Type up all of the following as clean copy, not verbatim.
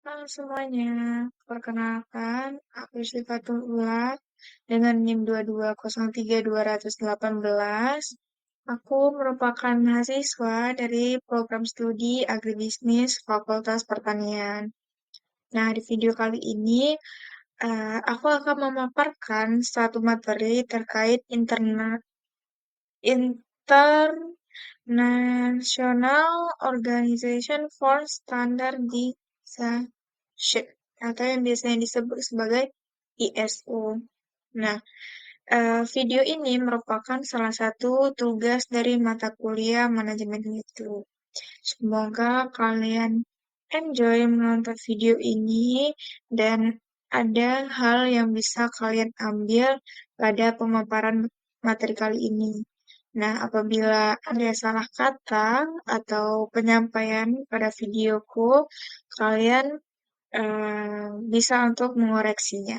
Halo semuanya, perkenalkan aku Syifatul Ula dengan NIM 2203218. Aku merupakan mahasiswa dari program studi Agribisnis Fakultas Pertanian. Nah, di video kali ini aku akan memaparkan satu materi terkait International Organization for Standardization atau yang biasanya disebut sebagai ISO. Nah, video ini merupakan salah satu tugas dari mata kuliah manajemen mutu. Semoga kalian enjoy menonton video ini dan ada hal yang bisa kalian ambil pada pemaparan materi kali ini. Nah, apabila ada salah kata atau penyampaian pada videoku, kalian bisa untuk mengoreksinya.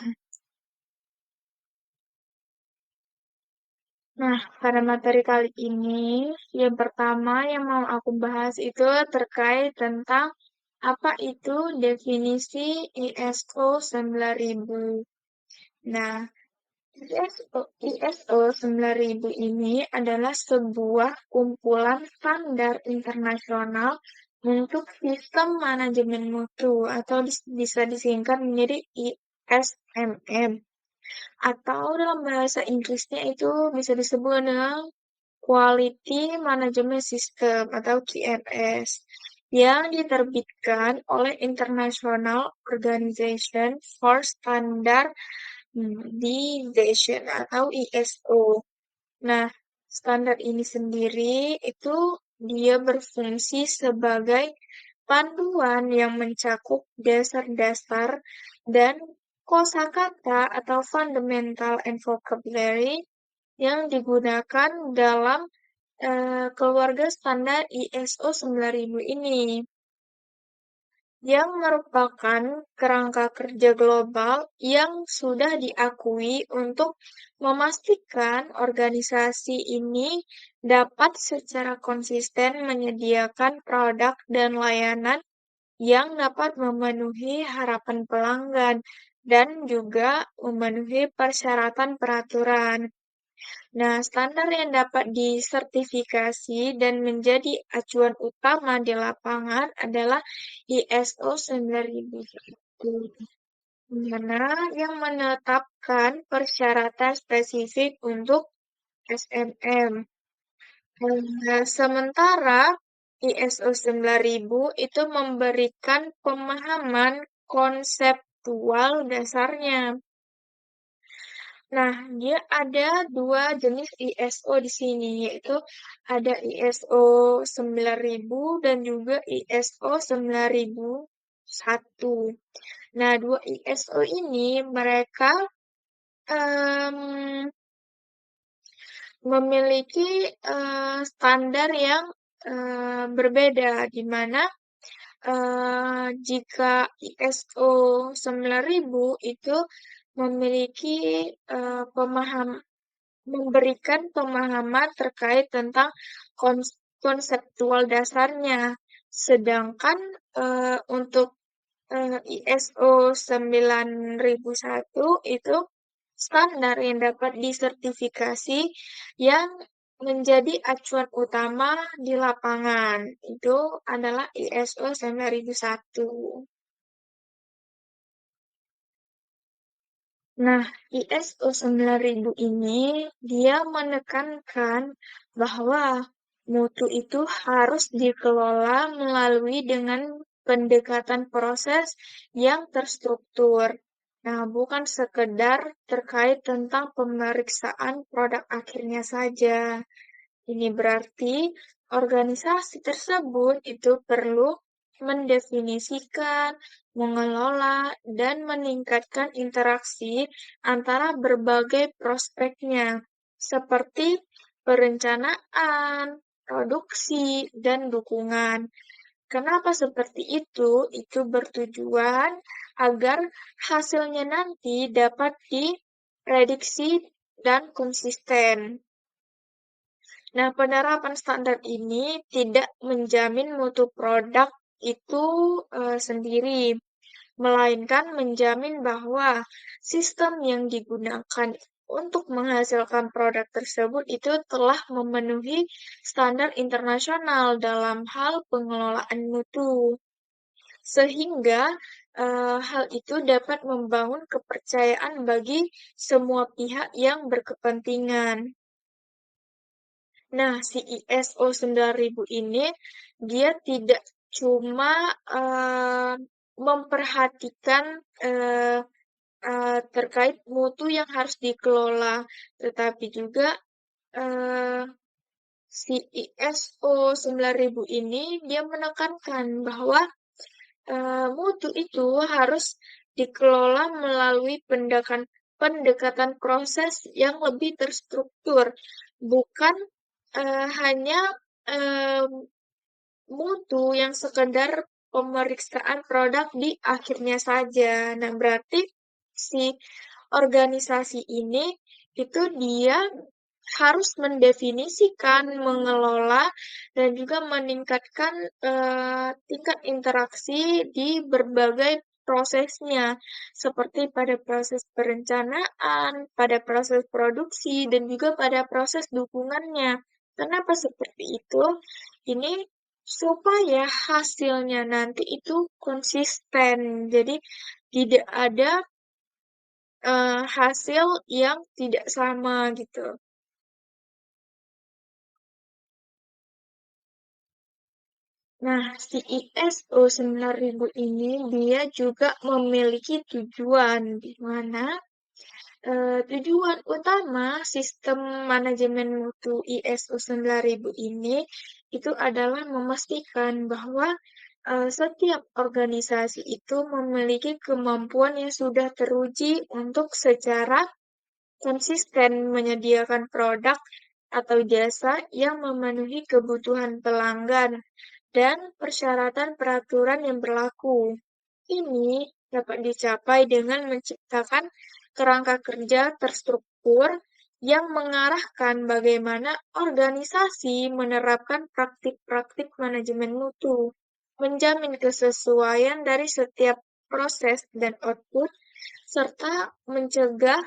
Nah, pada materi kali ini, yang pertama yang mau aku bahas itu terkait tentang apa itu definisi ISO 9000. Nah, ISO 9000 ini adalah sebuah kumpulan standar internasional untuk sistem manajemen mutu atau bisa disingkat menjadi ISMM. Atau dalam bahasa Inggrisnya itu bisa disebut dengan Quality Management System atau QMS yang diterbitkan oleh International Organization for Standardization atau ISO. Nah, standar ini sendiri itu dia berfungsi sebagai panduan yang mencakup dasar-dasar dan kosakata atau fundamental and vocabulary yang digunakan dalam keluarga standar ISO 9000 ini, yang merupakan kerangka kerja global yang sudah diakui untuk memastikan organisasi ini dapat secara konsisten menyediakan produk dan layanan yang dapat memenuhi harapan pelanggan dan juga memenuhi persyaratan peraturan. Nah, standar yang dapat disertifikasi dan menjadi acuan utama di lapangan adalah ISO 9001, di mana yang menetapkan persyaratan spesifik untuk SMM. Sementara ISO 9000 itu memberikan pemahaman konseptual dasarnya. Nah, dia ada dua jenis ISO di sini, yaitu ada ISO 9000 dan juga ISO 9001. Nah, dua ISO ini mereka em, memiliki standar yang berbeda, di mana jika ISO 9000 itu memiliki memberikan pemahaman terkait tentang konseptual dasarnya, sedangkan untuk ISO 9001 itu standar yang dapat disertifikasi yang menjadi acuan utama di lapangan. Itu adalah ISO 9001. Nah, ISO 9000 ini dia menekankan bahwa mutu itu harus dikelola melalui dengan pendekatan proses yang terstruktur. Nah, bukan sekedar terkait tentang pemeriksaan produk akhirnya saja. Ini berarti organisasi tersebut itu perlu mendefinisikan, mengelola, dan meningkatkan interaksi antara berbagai prospeknya, seperti perencanaan, produksi, dan dukungan. Kenapa seperti itu? Itu bertujuan agar hasilnya nanti dapat diprediksi dan konsisten. Nah, penerapan standar ini tidak menjamin mutu produk itu sendiri, melainkan menjamin bahwa sistem yang digunakan untuk menghasilkan produk tersebut itu telah memenuhi standar internasional dalam hal pengelolaan mutu, sehingga hal itu dapat membangun kepercayaan bagi semua pihak yang berkepentingan. Nah, si ISO 9000 ini dia tidak cuma memperhatikan eh, terkait mutu yang harus dikelola, tetapi juga eh, si ISO 9000 ini dia menekankan bahwa mutu itu harus dikelola melalui pendekatan proses yang lebih terstruktur, bukan hanya eh, mutu yang sekedar pemeriksaan produk di akhirnya saja. Nah, berarti si organisasi ini itu dia harus mendefinisikan, mengelola, dan juga meningkatkan tingkat interaksi di berbagai prosesnya, seperti pada proses perencanaan, pada proses produksi, dan juga pada proses dukungannya. Kenapa seperti itu? Ini supaya hasilnya nanti itu konsisten. Jadi tidak ada hasil yang tidak sama gitu. Nah, si ISO 9000 ini dia juga memiliki tujuan di mana tujuan utama sistem manajemen mutu ISO 9000 ini itu adalah memastikan bahwa setiap organisasi itu memiliki kemampuan yang sudah teruji untuk secara konsisten menyediakan produk atau jasa yang memenuhi kebutuhan pelanggan dan persyaratan peraturan yang berlaku. Ini dapat dicapai dengan menciptakan kerangka kerja terstruktur yang mengarahkan bagaimana organisasi menerapkan praktik-praktik manajemen mutu, menjamin kesesuaian dari setiap proses dan output, serta mencegah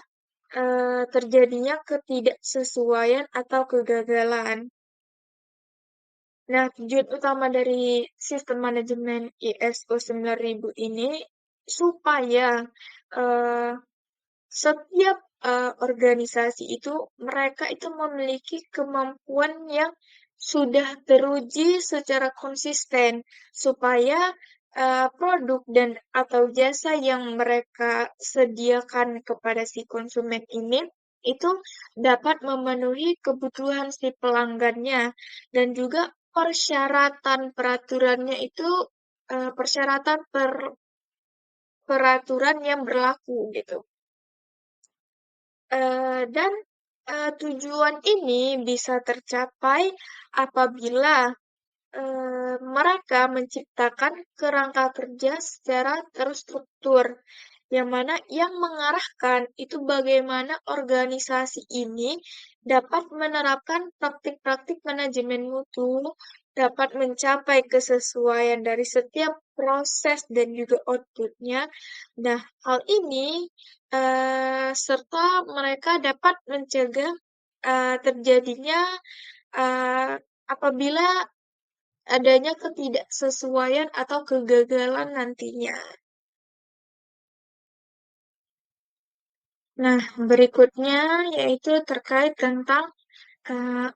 terjadinya ketidaksesuaian atau kegagalan. Nah, tujuan utama dari sistem manajemen ISO 9000 ini supaya eh, setiap organisasi itu mereka itu memiliki kemampuan yang sudah teruji secara konsisten supaya produk dan atau jasa yang mereka sediakan kepada si konsumen ini itu dapat memenuhi kebutuhan si pelanggannya dan juga persyaratan peraturannya itu peraturan yang berlaku gitu. Dan tujuan ini bisa tercapai apabila mereka menciptakan kerangka kerja secara terstruktur, yang mana yang mengarahkan itu bagaimana organisasi ini dapat menerapkan praktik-praktik manajemen mutu, dapat mencapai kesesuaian dari setiap proses dan juga outputnya. Nah, hal ini serta mereka dapat mencegah terjadinya eh, apabila adanya ketidaksesuaian atau kegagalan nantinya. Nah, berikutnya yaitu terkait tentang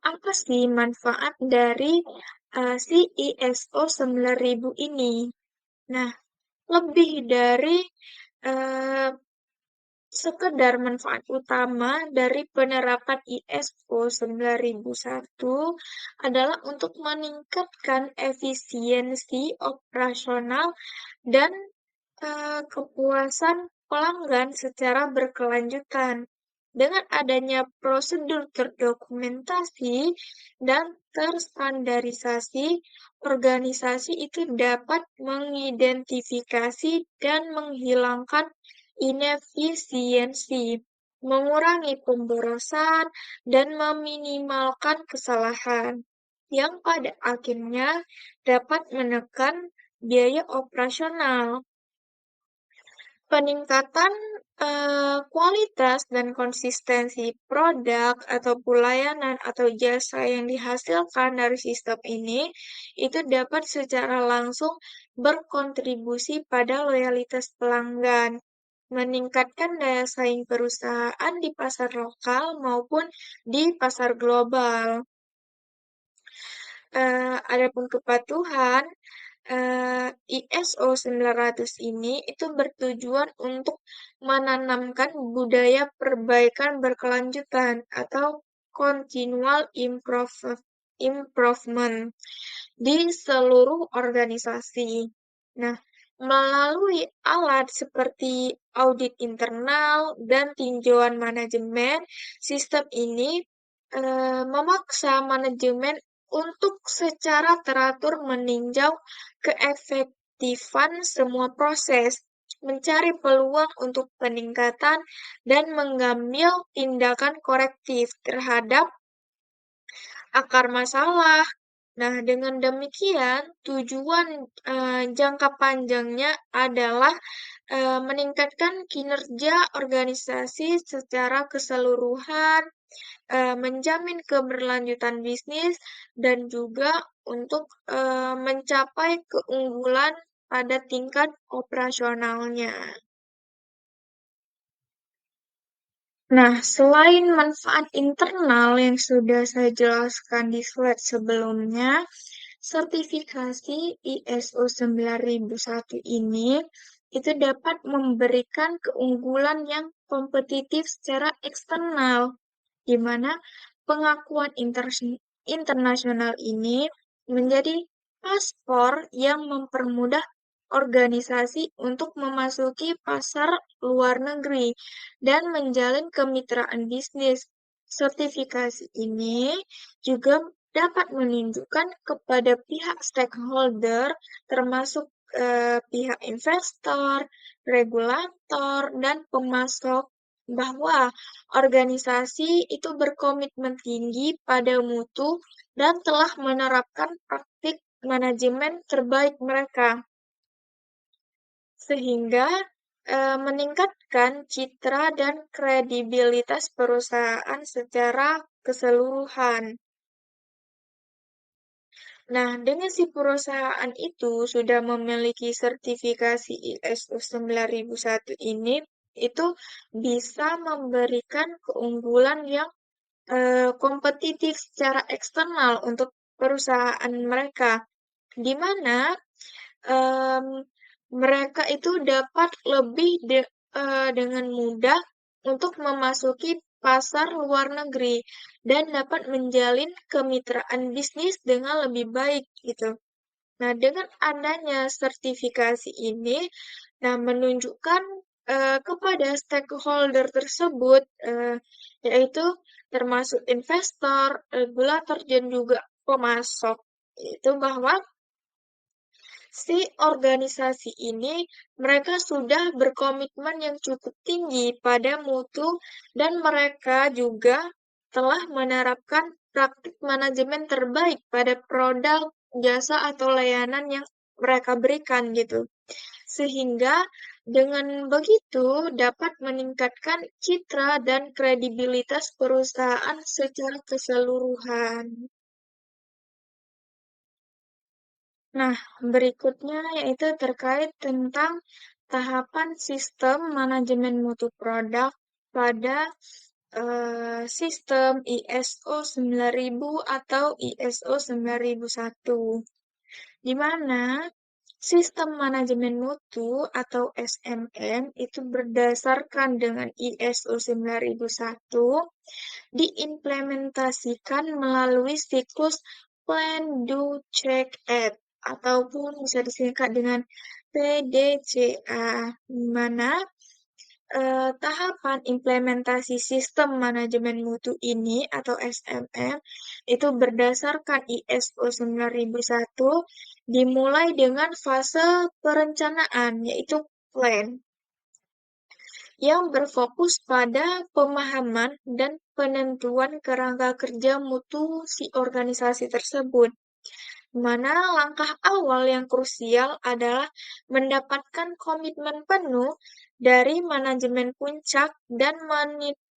apa sih manfaat dari si ISO 9000 ini. Nah, lebih dari eh, sekedar manfaat utama dari penerapan ISO 9001 adalah untuk meningkatkan efisiensi operasional dan kepuasan pelanggan secara berkelanjutan. Dengan adanya prosedur terdokumentasi dan terstandarisasi, organisasi itu dapat mengidentifikasi dan menghilangkan inefisiensi, mengurangi pemborosan, dan meminimalkan kesalahan, yang pada akhirnya dapat menekan biaya operasional. Peningkatan kualitas dan konsistensi produk atau pelayanan atau jasa yang dihasilkan dari sistem ini itu dapat secara langsung berkontribusi pada loyalitas pelanggan, meningkatkan daya saing perusahaan di pasar lokal maupun di pasar global. Adapun kepatuhan, ISO 900 ini itu bertujuan untuk menanamkan budaya perbaikan berkelanjutan atau continual improvement di seluruh organisasi. Nah, melalui alat seperti audit internal dan tinjauan manajemen, sistem ini memaksa manajemen untuk secara teratur meninjau keefektifan semua proses, mencari peluang untuk peningkatan, dan mengambil tindakan korektif terhadap akar masalah. Nah, dengan demikian, tujuan jangka panjangnya adalah meningkatkan kinerja organisasi secara keseluruhan, menjamin keberlanjutan bisnis, dan juga untuk mencapai keunggulan pada tingkat operasionalnya. Nah, selain manfaat internal yang sudah saya jelaskan di slide sebelumnya, sertifikasi ISO 9001 ini itu dapat memberikan keunggulan yang kompetitif secara eksternal, di mana pengakuan internasional ini menjadi paspor yang mempermudah organisasi untuk memasuki pasar luar negeri dan menjalin kemitraan bisnis. Sertifikasi ini juga dapat menunjukkan kepada pihak stakeholder, termasuk pihak investor, regulator, dan pemasok, bahwa organisasi itu berkomitmen tinggi pada mutu dan telah menerapkan praktik manajemen terbaik mereka, sehingga meningkatkan citra dan kredibilitas perusahaan secara keseluruhan. Nah, dengan si perusahaan itu sudah memiliki sertifikasi ISO 9001 ini, itu bisa memberikan keunggulan yang kompetitif secara eksternal untuk perusahaan mereka, di mana em, mereka itu dapat lebih dengan mudah untuk memasuki pasar luar negeri dan dapat menjalin kemitraan bisnis dengan lebih baik gitu. Nah, dengan adanya sertifikasi ini, nah menunjukkan kepada stakeholder tersebut, yaitu termasuk investor, regulator, dan juga pemasok, itu bahwa si organisasi ini mereka sudah berkomitmen yang cukup tinggi pada mutu dan mereka juga telah menerapkan praktik manajemen terbaik pada produk, jasa atau layanan yang mereka berikan gitu. Sehingga dengan begitu dapat meningkatkan citra dan kredibilitas perusahaan secara keseluruhan. Nah, berikutnya yaitu terkait tentang tahapan sistem manajemen mutu produk pada sistem ISO 9000 atau ISO 9001, di mana sistem manajemen mutu atau SMM itu berdasarkan dengan ISO 9001 diimplementasikan melalui siklus Plan, Do, Check, Act, ataupun bisa disingkat dengan PDCA, di mana tahapan implementasi sistem manajemen mutu ini atau SMM itu berdasarkan ISO 9001 dimulai dengan fase perencanaan, yaitu plan, yang berfokus pada pemahaman dan penentuan kerangka kerja mutu si organisasi tersebut. Mana langkah awal yang krusial adalah mendapatkan komitmen penuh dari manajemen puncak dan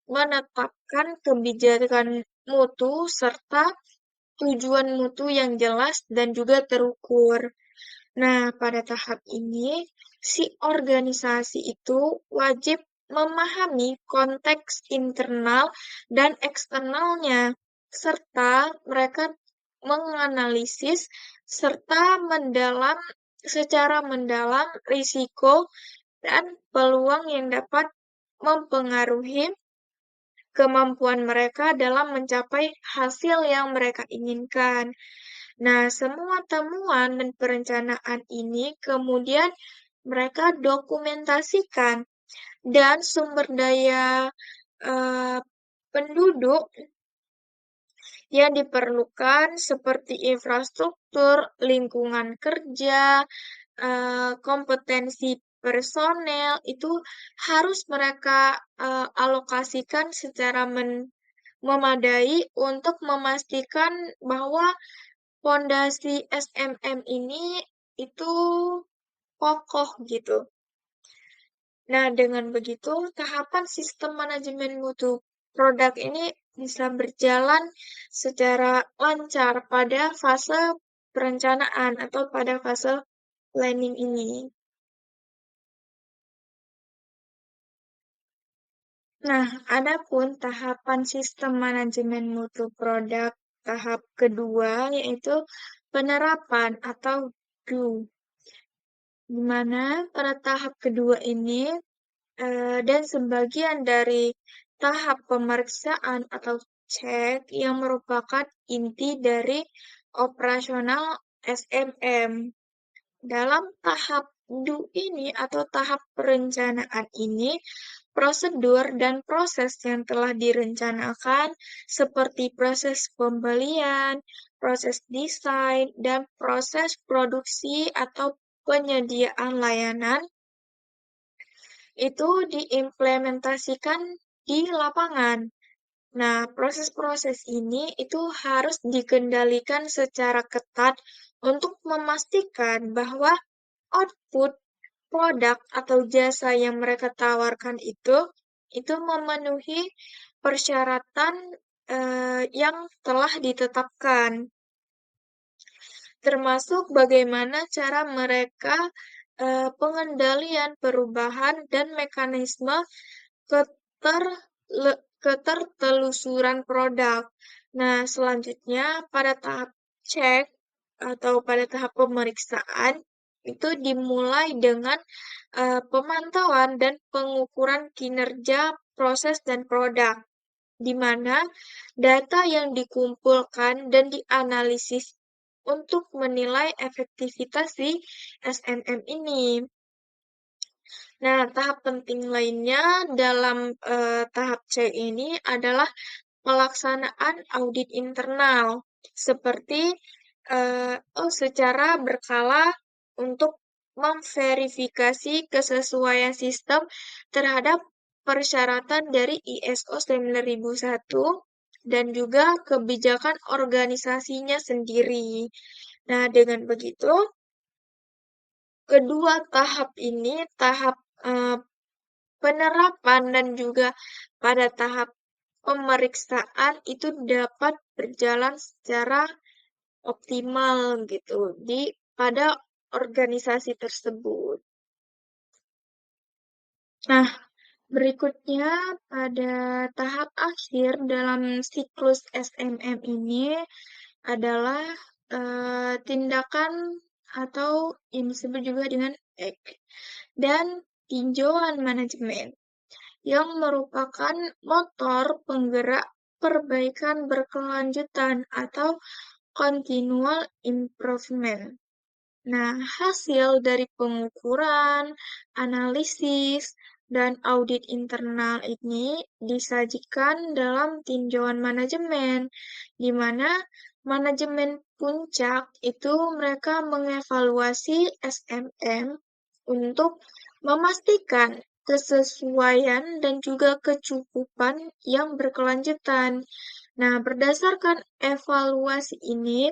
menetapkan kebijakan mutu serta tujuan mutu yang jelas dan juga terukur. Nah, pada tahap ini, si organisasi itu wajib memahami konteks internal dan eksternalnya, serta mereka menganalisis serta secara mendalam risiko dan peluang yang dapat mempengaruhi kemampuan mereka dalam mencapai hasil yang mereka inginkan. Nah, semua temuan dan perencanaan ini kemudian mereka dokumentasikan dan sumber daya eh, penduduk yang diperlukan seperti infrastruktur, lingkungan kerja, kompetensi personel itu harus mereka alokasikan secara memadai untuk memastikan bahwa fondasi SMM ini itu kokoh gitu. Nah, dengan begitu, tahapan sistem manajemen mutu produk ini bisa berjalan secara lancar pada fase perencanaan atau pada fase planning ini. Nah, adapun tahapan sistem manajemen mutu produk tahap kedua yaitu penerapan atau do, di mana pada tahap kedua ini dan sebagian dari tahap pemeriksaan atau cek yang merupakan inti dari operasional SMM. Dalam tahap do ini atau tahap perencanaan ini, prosedur dan proses yang telah direncanakan seperti proses pembelian, proses desain, dan proses produksi atau penyediaan layanan itu diimplementasikan di lapangan. Nah, proses-proses ini itu harus dikendalikan secara ketat untuk memastikan bahwa output produk atau jasa yang mereka tawarkan itu memenuhi persyaratan yang telah ditetapkan, termasuk bagaimana cara mereka pengendalian perubahan dan mekanisme ketertelusuran produk. Nah, selanjutnya pada tahap cek atau pada tahap pemeriksaan itu dimulai dengan pemantauan dan pengukuran kinerja proses dan produk, di mana data yang dikumpulkan dan dianalisis untuk menilai efektivitas si SMM ini. Nah, tahap penting lainnya dalam tahap C ini adalah pelaksanaan audit internal, seperti secara berkala untuk memverifikasi kesesuaian sistem terhadap persyaratan dari ISO 9001 dan juga kebijakan organisasinya sendiri. Nah, dengan begitu, kedua tahap ini, tahap eh, penerapan dan juga pada tahap pemeriksaan itu dapat berjalan secara optimal gitu pada organisasi tersebut. Nah, berikutnya pada tahap akhir dalam siklus SMM ini adalah tindakan atau yang disebut juga dengan dan tinjauan manajemen yang merupakan motor penggerak perbaikan berkelanjutan atau continual improvement. Nah, hasil dari pengukuran, analisis, dan audit internal ini disajikan dalam tinjauan manajemen, di mana manajemen puncak itu mereka mengevaluasi SMM untuk memastikan kesesuaian dan juga kecukupan yang berkelanjutan. Nah, berdasarkan evaluasi ini,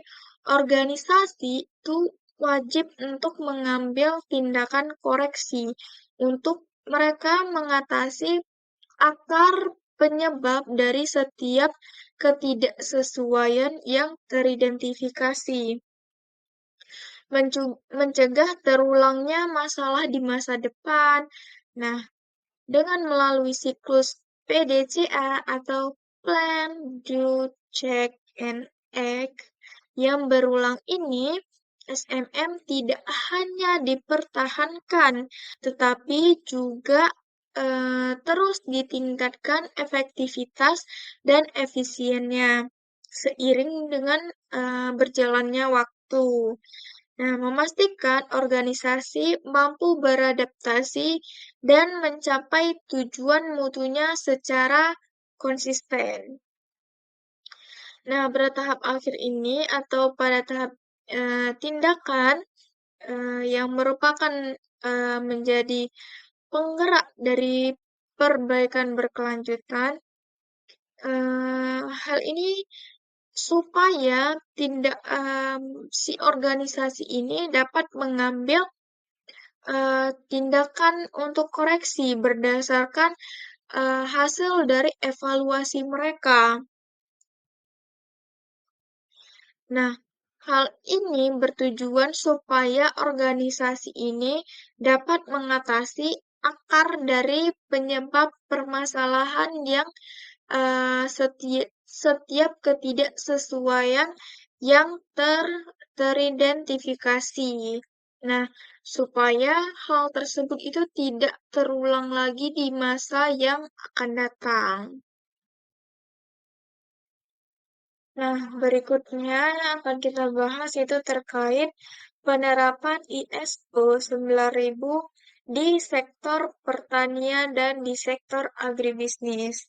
organisasi itu wajib untuk mengambil tindakan koreksi untuk mereka mengatasi akar penyebab dari setiap ketidaksesuaian yang teridentifikasi, mencegah terulangnya masalah di masa depan. Nah, dengan melalui siklus PDCA atau Plan, Do, Check, and Act yang berulang ini, SMM tidak hanya dipertahankan, tetapi juga terus ditingkatkan efektivitas dan efisiennya seiring dengan berjalannya waktu. Nah, memastikan organisasi mampu beradaptasi dan mencapai tujuan mutunya secara konsisten. Nah, pada tahap akhir ini atau pada tahap tindakan yang merupakan menjadi penggerak dari perbaikan berkelanjutan, hal ini supaya si organisasi ini dapat mengambil tindakan untuk koreksi berdasarkan hasil dari evaluasi mereka. Nah, hal ini bertujuan supaya organisasi ini dapat mengatasi akar dari penyebab permasalahan yang setiap ketidaksesuaian yang teridentifikasi. Nah, supaya hal tersebut itu tidak terulang lagi di masa yang akan datang. Nah, berikutnya yang akan kita bahas itu terkait penerapan ISO 9000 di sektor pertanian dan di sektor agribisnis.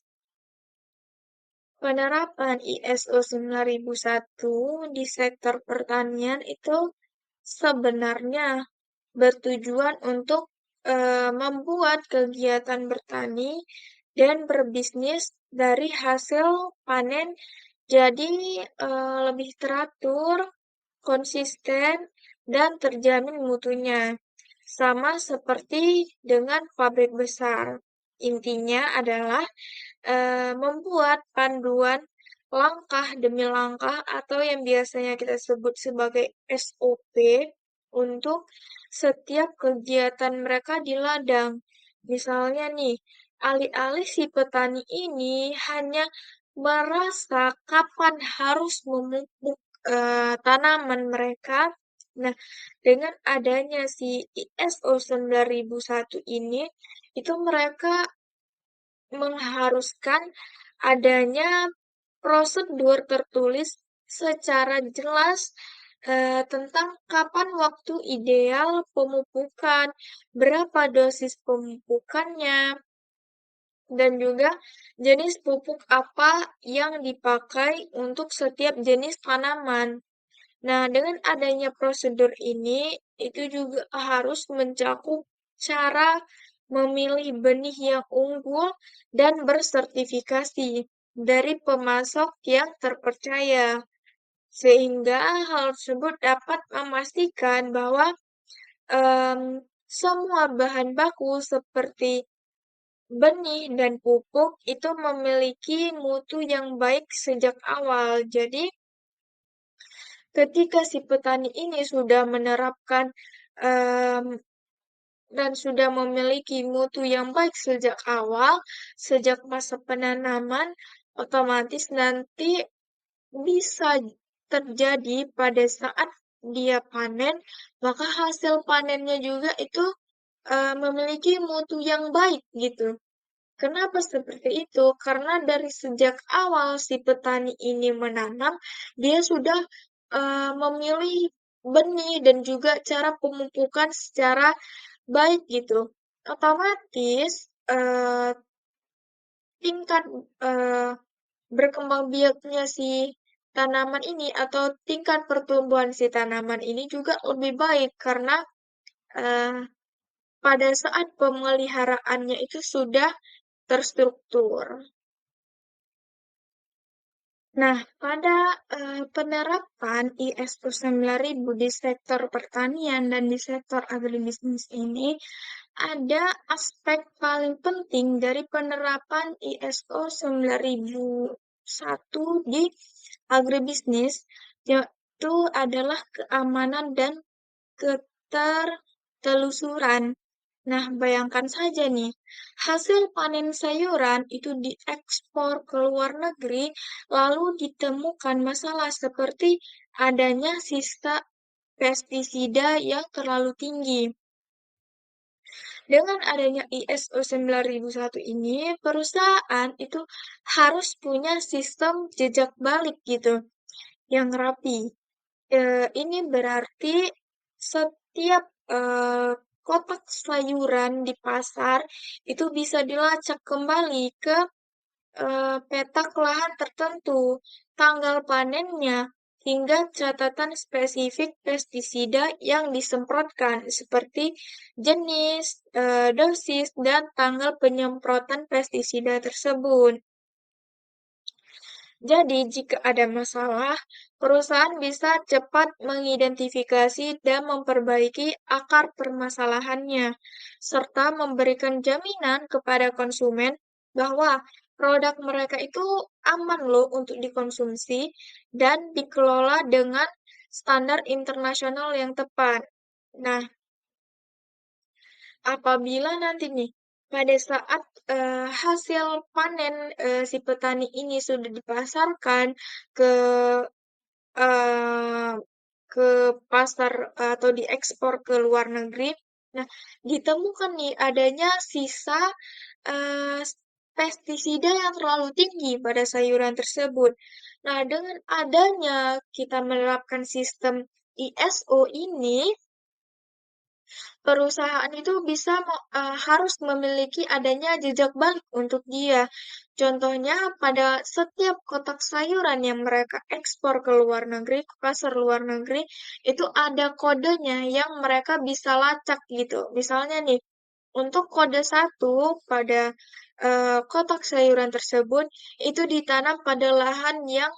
Penerapan ISO 9001 di sektor pertanian itu sebenarnya bertujuan untuk membuat kegiatan bertani dan berbisnis dari hasil panen jadi lebih teratur, konsisten, dan terjamin mutunya. Sama seperti dengan pabrik besar. Intinya adalah membuat panduan langkah demi langkah atau yang biasanya kita sebut sebagai SOP untuk setiap kegiatan mereka di ladang. Misalnya nih, alih-alih si petani ini hanya merasa kapan harus memupuk tanaman mereka. Nah, dengan adanya si ISO 9001 ini, itu mereka mengharuskan adanya prosedur tertulis secara jelas tentang kapan waktu ideal pemupukan, berapa dosis pemupukannya, dan juga jenis pupuk apa yang dipakai untuk setiap jenis tanaman. Nah, dengan adanya prosedur ini, itu juga harus mencakup cara memilih benih yang unggul dan bersertifikasi dari pemasok yang terpercaya, sehingga hal tersebut dapat memastikan bahwa em, semua bahan baku seperti benih dan pupuk itu memiliki mutu yang baik sejak awal. Jadi, ketika si petani ini sudah menerapkan em, dan sudah memiliki mutu yang baik sejak awal, sejak masa penanaman, otomatis nanti bisa terjadi pada saat dia panen, maka hasil panennya juga itu memiliki mutu yang baik gitu. Kenapa seperti itu? Karena dari sejak awal si petani ini menanam, dia sudah memilih benih dan juga cara pemupukan secara baik gitu. Otomatis tingkat eh, berkembang biaknya si tanaman ini atau tingkat pertumbuhan si tanaman ini juga lebih baik karena eh, pada saat pemeliharaannya itu sudah terstruktur. Nah, pada penerapan ISO 9000 di sektor pertanian dan di sektor agribisnis ini, ada aspek paling penting dari penerapan ISO 9001 di agribisnis, yaitu adalah keamanan dan ketertelusuran. Nah, bayangkan saja nih, hasil panen sayuran itu diekspor ke luar negeri, lalu ditemukan masalah seperti adanya sisa pestisida yang terlalu tinggi. Dengan adanya ISO 9001 ini, perusahaan itu harus punya sistem jejak balik gitu, yang rapi. Ini berarti setiap kotak sayuran di pasar itu bisa dilacak kembali ke petak lahan tertentu, tanggal panennya, hingga catatan spesifik pestisida yang disemprotkan, seperti jenis, dosis, dan tanggal penyemprotan pestisida tersebut. Jadi, jika ada masalah, perusahaan bisa cepat mengidentifikasi dan memperbaiki akar permasalahannya, serta memberikan jaminan kepada konsumen bahwa produk mereka itu aman loh untuk dikonsumsi dan dikelola dengan standar internasional yang tepat. Nah, apabila nanti nih pada saat hasil panen si petani ini sudah dipasarkan ke eee, ke pasar atau diekspor ke luar negeri. Nah, ditemukan nih adanya sisa eee, pestisida yang terlalu tinggi pada sayuran tersebut. Nah, dengan adanya kita menerapkan sistem ISO ini, perusahaan itu bisa harus memiliki adanya jejak balik untuk dia. Contohnya pada setiap kotak sayuran yang mereka ekspor ke luar negeri, ke pasar luar negeri, itu ada kodenya yang mereka bisa lacak gitu. Misalnya nih, untuk kode satu pada kotak sayuran tersebut itu ditanam pada lahan yang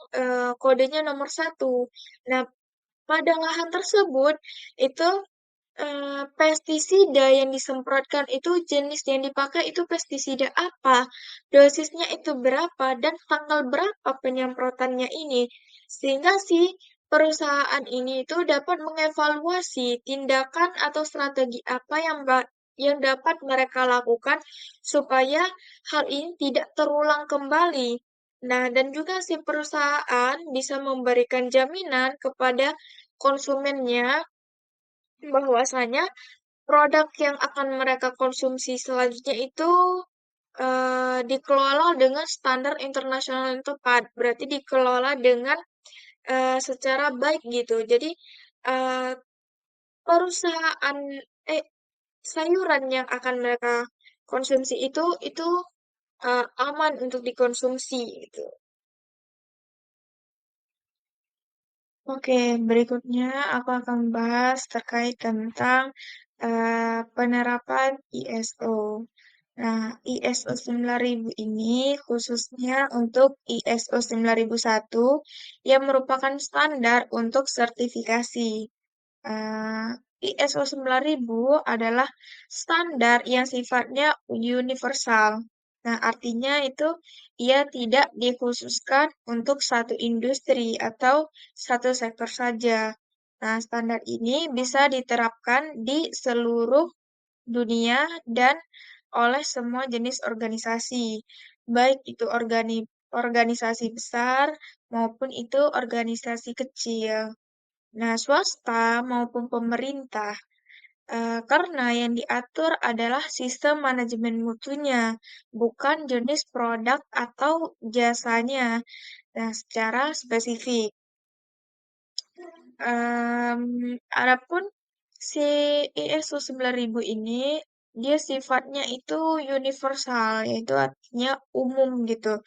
kodenya nomor satu. Nah, pada lahan tersebut itu pestisida yang disemprotkan itu jenis yang dipakai itu pestisida apa, dosisnya itu berapa, dan tanggal berapa penyemprotannya ini. Sehingga si perusahaan ini itu dapat mengevaluasi tindakan atau strategi apa yang dapat mereka lakukan supaya hal ini tidak terulang kembali. Nah, dan juga si perusahaan bisa memberikan jaminan kepada konsumennya bahwasanya produk yang akan mereka konsumsi selanjutnya itu dikelola dengan standar internasional yang tepat, berarti dikelola dengan secara baik gitu. Jadi eee, perusahaan eh, sayuran yang akan mereka konsumsi itu aman untuk dikonsumsi gitu. Oke, berikutnya aku akan membahas terkait tentang penerapan ISO. Nah, ISO 9000 ini khususnya untuk ISO 9001 yang merupakan standar untuk sertifikasi. ISO 9000 adalah standar yang sifatnya universal. Nah, artinya itu ia tidak dikhususkan untuk satu industri atau satu sektor saja. Nah, standar ini bisa diterapkan di seluruh dunia dan oleh semua jenis organisasi, baik itu organisasi besar maupun itu organisasi kecil. Nah, swasta maupun pemerintah, karena yang diatur adalah sistem manajemen mutunya, bukan jenis produk atau jasanya. Nah, secara spesifik. Adapun si ISO 9000 ini, dia sifatnya itu universal, yaitu artinya umum gitu.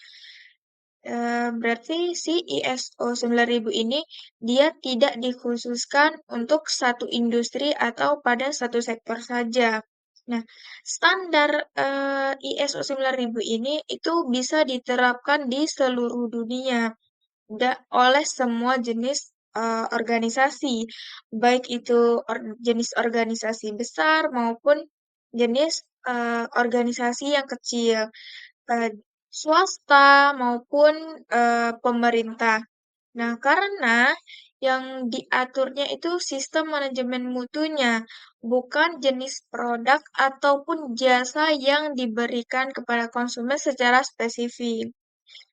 Berarti si ISO 9000 ini dia tidak dikhususkan untuk satu industri atau pada satu sektor saja. Nah, standar ISO 9000 ini itu bisa diterapkan di seluruh dunia oleh semua jenis organisasi, baik itu jenis organisasi besar maupun jenis organisasi yang kecil, eee, swasta maupun pemerintah. Nah, karena yang diaturnya itu sistem manajemen mutunya, bukan jenis produk ataupun jasa yang diberikan kepada konsumen secara spesifik.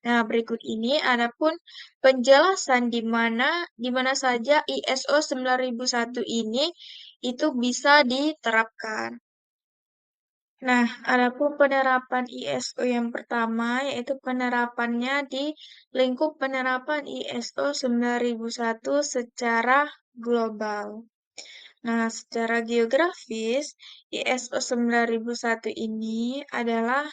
Nah, berikut ini ada pun penjelasan di mana saja ISO 9001 ini itu bisa diterapkan. Nah, adapun penerapan ISO yang pertama yaitu penerapannya di lingkup penerapan ISO 9001 secara global. Nah, secara geografis, ISO 9001 ini adalah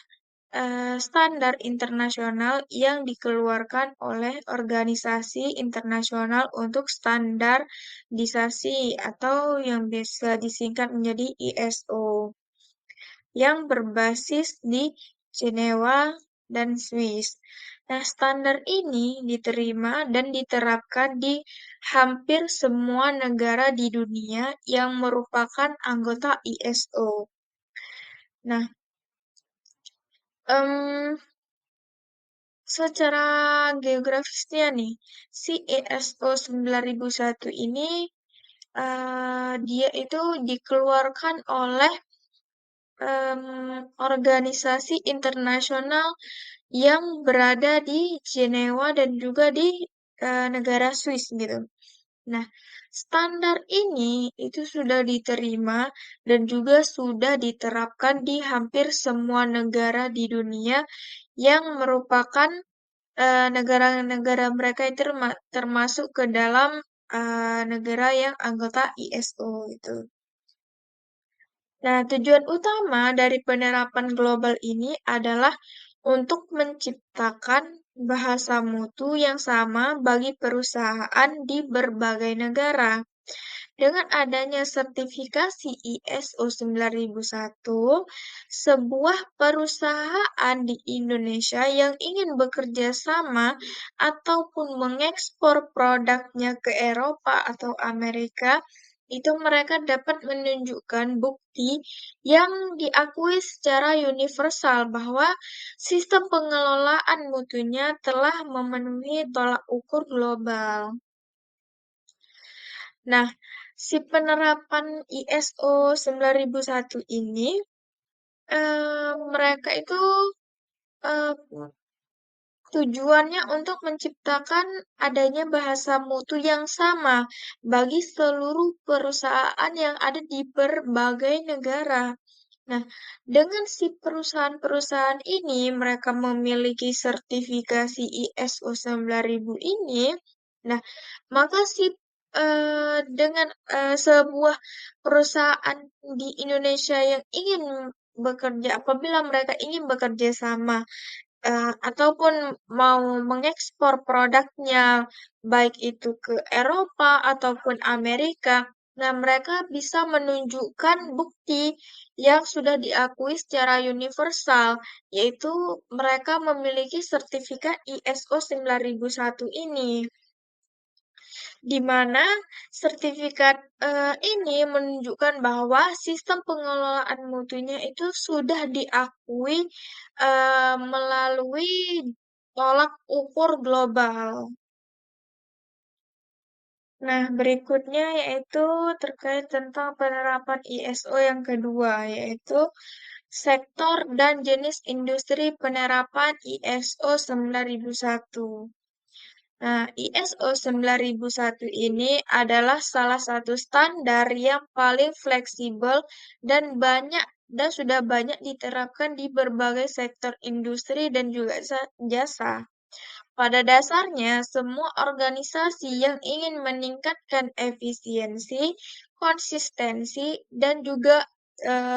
standar internasional yang dikeluarkan oleh Organisasi Internasional untuk Standarisasi atau yang bisa disingkat menjadi ISO, yang berbasis di Jenewa dan Swiss. Nah, standar ini diterima dan diterapkan di hampir semua negara di dunia yang merupakan anggota ISO. Nah, em, secara geografisnya nih, si ISO 9001 ini dia itu dikeluarkan oleh organisasi internasional yang berada di Jenewa dan juga di negara Swiss gitu. Nah, standar ini itu sudah diterima dan juga sudah diterapkan di hampir semua negara di dunia yang merupakan negara-negara mereka itu termasuk ke dalam negara yang anggota ISO itu. Nah, tujuan utama dari penerapan global ini adalah untuk menciptakan bahasa mutu yang sama bagi perusahaan di berbagai negara. Dengan adanya sertifikasi ISO 9001, sebuah perusahaan di Indonesia yang ingin bekerja sama ataupun mengekspor produknya ke Eropa atau Amerika, itu mereka dapat menunjukkan bukti yang diakui secara universal bahwa sistem pengelolaan mutunya telah memenuhi tolak ukur global. Nah, si penerapan ISO 9001 ini, mereka itu eee, tujuannya untuk menciptakan adanya bahasa mutu yang sama bagi seluruh perusahaan yang ada di berbagai negara. Nah, dengan si perusahaan-perusahaan ini, mereka memiliki sertifikasi ISO 9000 ini, nah, maka dengan, sebuah perusahaan di Indonesia yang ingin apabila mereka ingin bekerja sama ataupun mau mengekspor produknya, baik itu ke Eropa ataupun Amerika. Nah, mereka bisa menunjukkan bukti yang sudah diakui secara universal, yaitu mereka memiliki sertifikat ISO 9001 ini. Di mana sertifikat ini menunjukkan bahwa sistem pengelolaan mutunya itu sudah diakui melalui tolak ukur global. Nah, berikutnya yaitu terkait tentang penerapan ISO yang kedua, yaitu sektor dan jenis industri penerapan ISO 9001. Nah, ISO 9001 ini adalah salah satu standar yang paling fleksibel dan sudah banyak diterapkan di berbagai sektor industri dan juga jasa. Pada dasarnya, semua organisasi yang ingin meningkatkan efisiensi, konsistensi, dan juga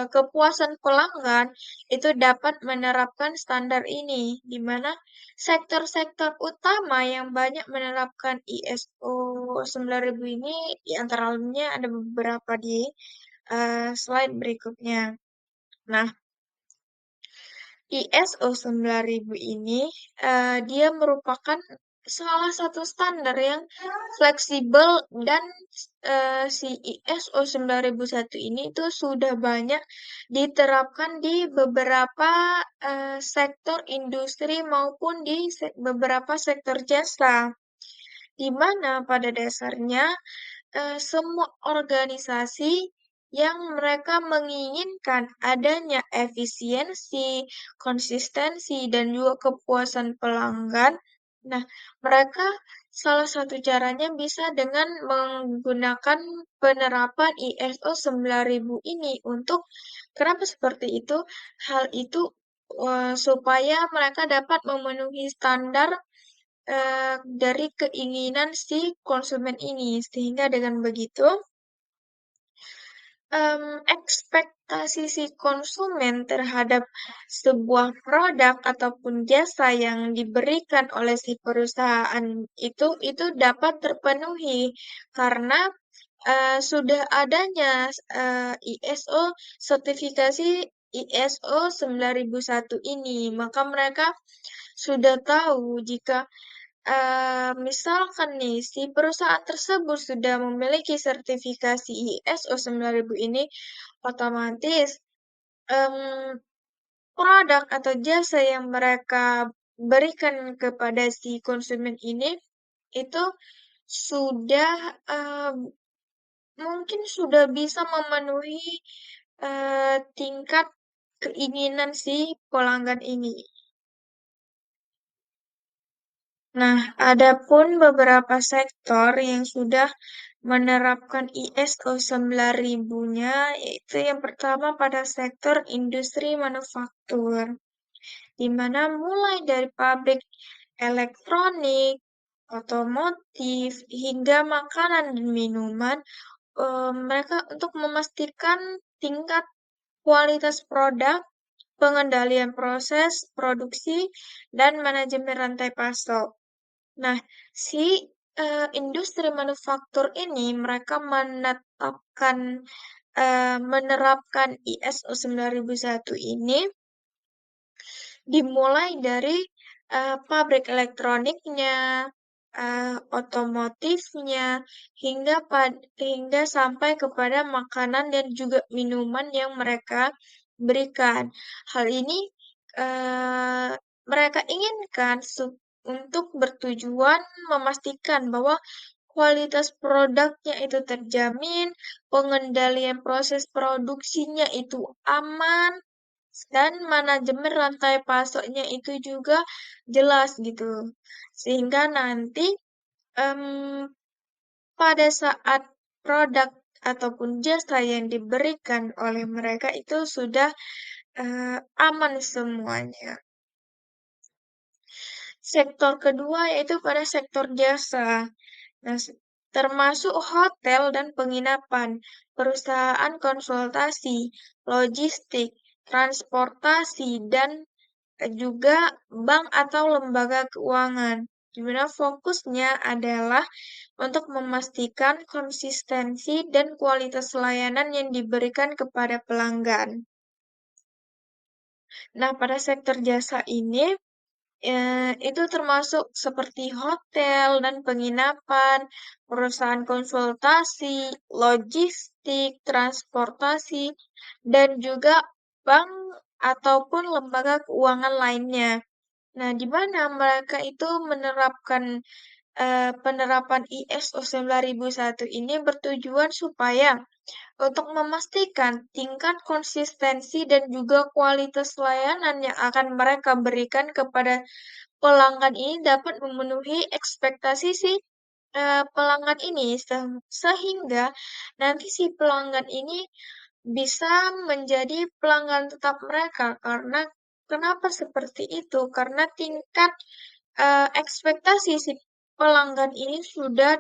kepuasan pelanggan itu dapat menerapkan standar ini, di mana sektor-sektor utama yang banyak menerapkan ISO 9000 ini, di antara lainnya ada beberapa di slide berikutnya. Nah, ISO 9000 ini dia merupakan salah satu standar yang fleksibel dan si ISO 9001 ini itu sudah banyak diterapkan di beberapa sektor industri maupun di beberapa sektor jasa, di mana pada dasarnya semua organisasi yang mereka menginginkan adanya efisiensi, konsistensi, dan juga kepuasan pelanggan. Nah, mereka salah satu caranya bisa dengan menggunakan penerapan ISO 9000 ini untuk kenapa seperti itu? Hal itu supaya mereka dapat memenuhi standar dari keinginan si konsumen ini. Sehingga dengan begitu, ekspektasi si konsumen terhadap sebuah produk ataupun jasa yang diberikan oleh si perusahaan itu dapat terpenuhi karena sudah adanya ISO sertifikasi ISO 9001 ini, maka mereka sudah tahu jika misalkan nih, si perusahaan tersebut sudah memiliki sertifikasi ISO 9000 ini, otomatis em, produk atau jasa yang mereka berikan kepada si konsumen ini itu sudah mungkin sudah bisa memenuhi tingkat keinginan si pelanggan ini. Nah, ada pun beberapa sektor yang sudah menerapkan ISO 9000-nya, yaitu yang pertama pada sektor industri manufaktur, di mana mulai dari pabrik elektronik, otomotif, hingga makanan dan minuman, mereka untuk memastikan tingkat kualitas produk, pengendalian proses produksi, dan manajemen rantai pasok. Nah, si industri manufaktur ini mereka menerapkan ISO 9001 ini dimulai dari pabrik elektroniknya, otomotifnya, hingga sampai kepada makanan dan juga minuman yang mereka berikan. Hal ini eh, mereka inginkan untuk bertujuan memastikan bahwa kualitas produknya itu terjamin, pengendalian proses produksinya itu aman, dan manajemen rantai pasoknya itu juga jelas gitu. Sehingga nanti em, pada saat produk ataupun jasa yang diberikan oleh mereka itu sudah aman semuanya. Sektor kedua yaitu pada sektor jasa. Nah, termasuk hotel dan penginapan, perusahaan konsultasi, logistik, transportasi, dan juga bank atau lembaga keuangan, di mana fokusnya adalah untuk memastikan konsistensi dan kualitas layanan yang diberikan kepada pelanggan. Nah, pada sektor jasa ini, itu termasuk seperti hotel dan penginapan, perusahaan konsultasi, logistik, transportasi, dan juga bank ataupun lembaga keuangan lainnya. Nah, di mana mereka itu menerapkan penerapan ISO 9001 ini bertujuan supaya untuk memastikan tingkat konsistensi dan juga kualitas layanan yang akan mereka berikan kepada pelanggan ini dapat memenuhi ekspektasi si pelanggan ini sehingga nanti si pelanggan ini bisa menjadi pelanggan tetap mereka karena kenapa seperti itu? Karena tingkat ekspektasi si pelanggan ini sudah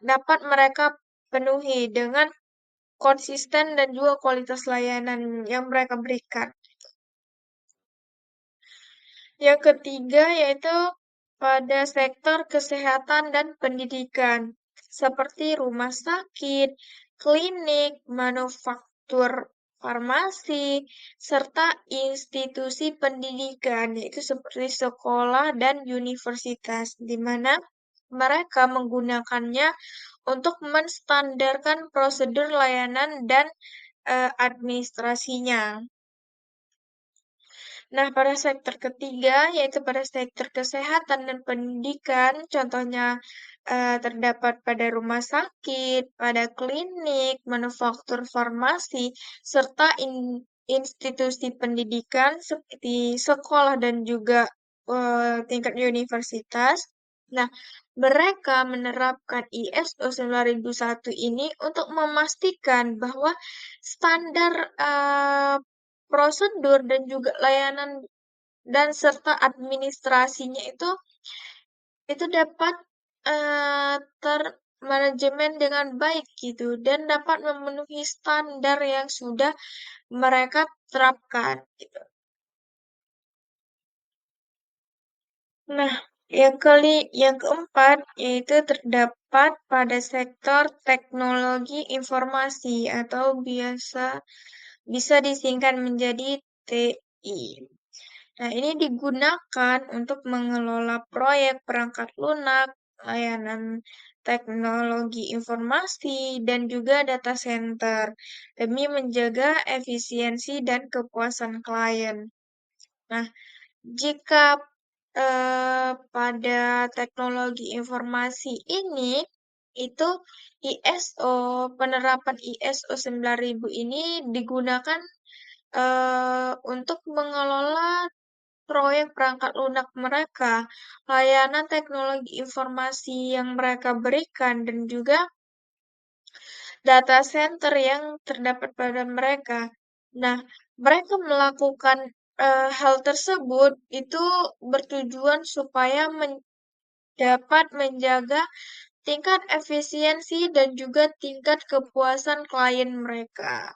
dapat mereka penuhi dengan konsisten dan juga kualitas layanan yang mereka berikan. Yang ketiga yaitu pada sektor kesehatan dan pendidikan, seperti rumah sakit, klinik, manufaktur farmasi, serta institusi pendidikan, yaitu seperti sekolah dan universitas, di mana mereka menggunakannya untuk menstandarkan prosedur layanan dan administrasinya. Nah, pada sektor ketiga, yaitu pada sektor kesehatan dan pendidikan, contohnya terdapat pada rumah sakit, pada klinik, manufaktur farmasi, serta institusi pendidikan seperti sekolah dan juga tingkat universitas. Nah, mereka menerapkan ISO 9001 ini untuk memastikan bahwa standar prosedur dan juga layanan dan serta administrasinya itu dapat termanajemen dengan baik gitu dan dapat memenuhi standar yang sudah mereka terapkan gitu. Nah, yang keempat yaitu terdapat pada sektor teknologi informasi atau bisa disingkat menjadi TI. Nah, ini digunakan untuk mengelola proyek perangkat lunak, layanan teknologi informasi, dan juga data center demi menjaga efisiensi dan kepuasan klien. Nah, jika pada teknologi informasi ini, itu penerapan ISO 9000 ini digunakan untuk mengelola proyek perangkat lunak mereka, layanan teknologi informasi yang mereka berikan, dan juga data center yang terdapat pada mereka. Nah, mereka melakukan hal tersebut itu bertujuan supaya dapat menjaga tingkat efisiensi dan juga tingkat kepuasan klien mereka.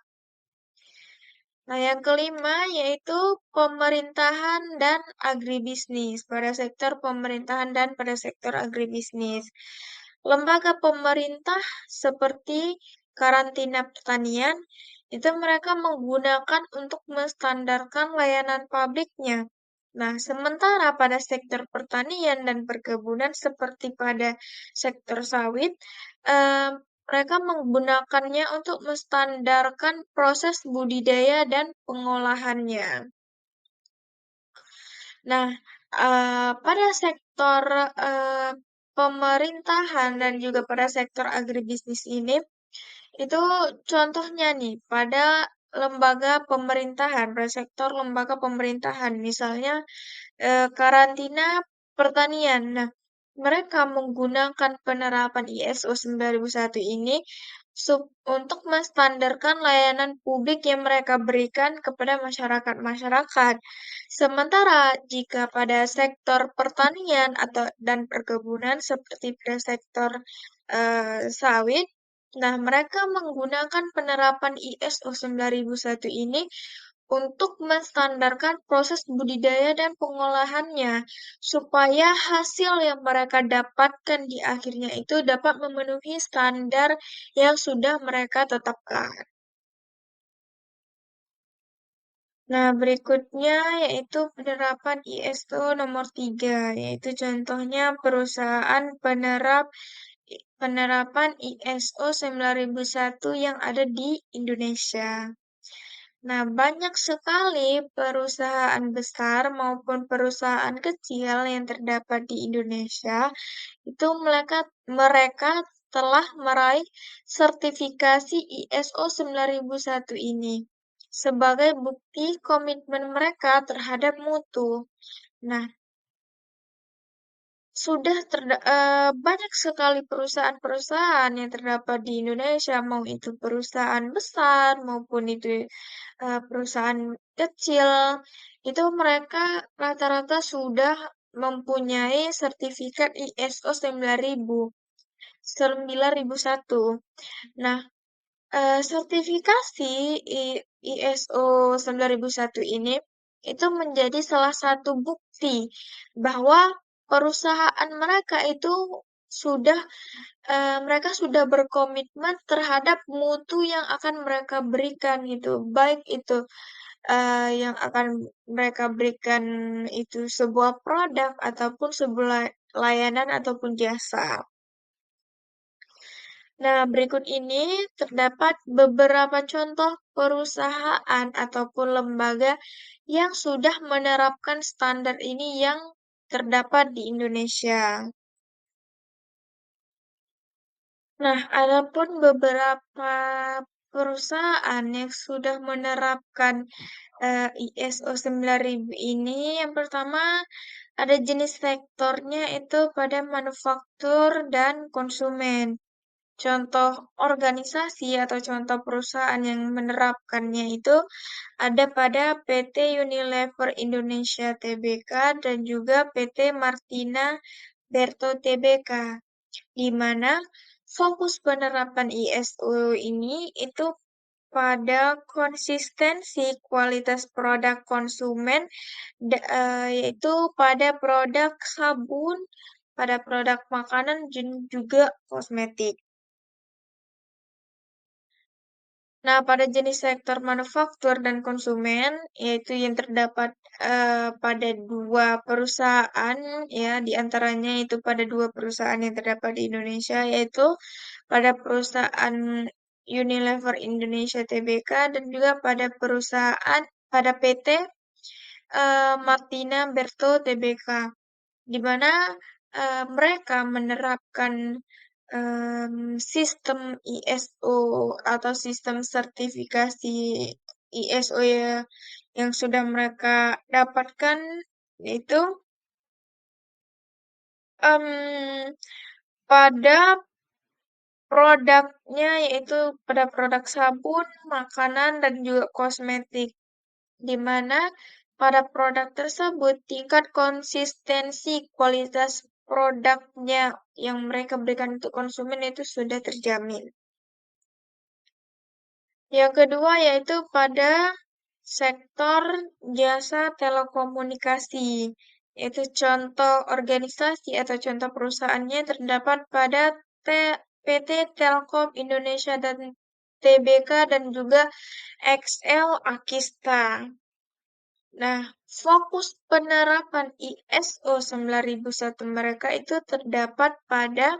Nah, yang kelima yaitu pemerintahan dan agribisnis. Pada sektor pemerintahan dan pada sektor agribisnis. Lembaga pemerintah seperti karantina pertanian itu mereka menggunakan untuk menstandarkan layanan publiknya. Nah, sementara pada sektor pertanian dan perkebunan seperti pada sektor sawit, eh, mereka menggunakannya untuk menstandarkan proses budidaya dan pengolahannya. Nah, pada sektor eh, pemerintahan dan juga pada sektor agribisnis ini, itu contohnya nih, pada lembaga pemerintahan, pada sektor lembaga pemerintahan, misalnya karantina pertanian. Nah, mereka menggunakan penerapan ISO 9001 ini untuk menstandarkan layanan publik yang mereka berikan kepada masyarakat-masyarakat. Sementara jika pada sektor pertanian atau dan perkebunan seperti pada sektor sawit, nah mereka menggunakan penerapan ISO 9001 ini untuk menstandarkan proses budidaya dan pengolahannya, supaya hasil yang mereka dapatkan di akhirnya itu dapat memenuhi standar yang sudah mereka tetapkan. Nah, berikutnya yaitu penerapan ISO nomor 3, yaitu contohnya perusahaan penerapan ISO 9001 yang ada di Indonesia. Nah, banyak sekali perusahaan besar maupun perusahaan kecil yang terdapat di Indonesia, itu mereka telah meraih sertifikasi ISO 9001 ini sebagai bukti komitmen mereka terhadap mutu. Nah, banyak sekali perusahaan-perusahaan yang terdapat di Indonesia, mau itu perusahaan besar maupun itu perusahaan kecil, itu mereka rata-rata sudah mempunyai sertifikat ISO 9001. Nah, sertifikasi ISO 9001 ini itu menjadi salah satu bukti bahwa perusahaan mereka itu sudah mereka sudah berkomitmen terhadap mutu yang akan mereka berikan gitu, baik itu yang akan mereka berikan itu sebuah produk ataupun sebuah layanan ataupun jasa. Nah, berikut ini terdapat beberapa contoh perusahaan ataupun lembaga yang sudah menerapkan standar ini yang terdapat di Indonesia. Nah, adapun beberapa perusahaan yang sudah menerapkan ISO 9000 ini, yang pertama ada jenis sektornya itu pada manufaktur dan konsumen. Contoh organisasi atau contoh perusahaan yang menerapkannya itu ada pada PT Unilever Indonesia Tbk dan juga PT Martina Berto Tbk, di mana fokus penerapan ISO ini itu pada konsistensi kualitas produk konsumen, yaitu pada produk sabun, pada produk makanan, dan juga kosmetik. Nah, pada jenis sektor manufaktur dan konsumen, yaitu yang terdapat pada dua perusahaan, ya, di antaranya itu pada dua perusahaan yang terdapat di Indonesia, yaitu pada perusahaan Unilever Indonesia Tbk dan juga pada PT Martina Berto Tbk, di mana mereka menerapkan sistem ISO atau sistem sertifikasi ISO ya yang sudah mereka dapatkan, yaitu em, pada produknya, yaitu pada produk sabun, makanan, dan juga kosmetik, di mana pada produk tersebut tingkat konsistensi kualitas produknya yang mereka berikan untuk konsumen itu sudah terjamin. Yang kedua yaitu pada sektor jasa telekomunikasi, yaitu contoh organisasi atau contoh perusahaannya terdapat pada PT Telkom Indonesia dan TBK dan juga XL Akista. Nah, fokus penerapan ISO 9001 mereka itu terdapat pada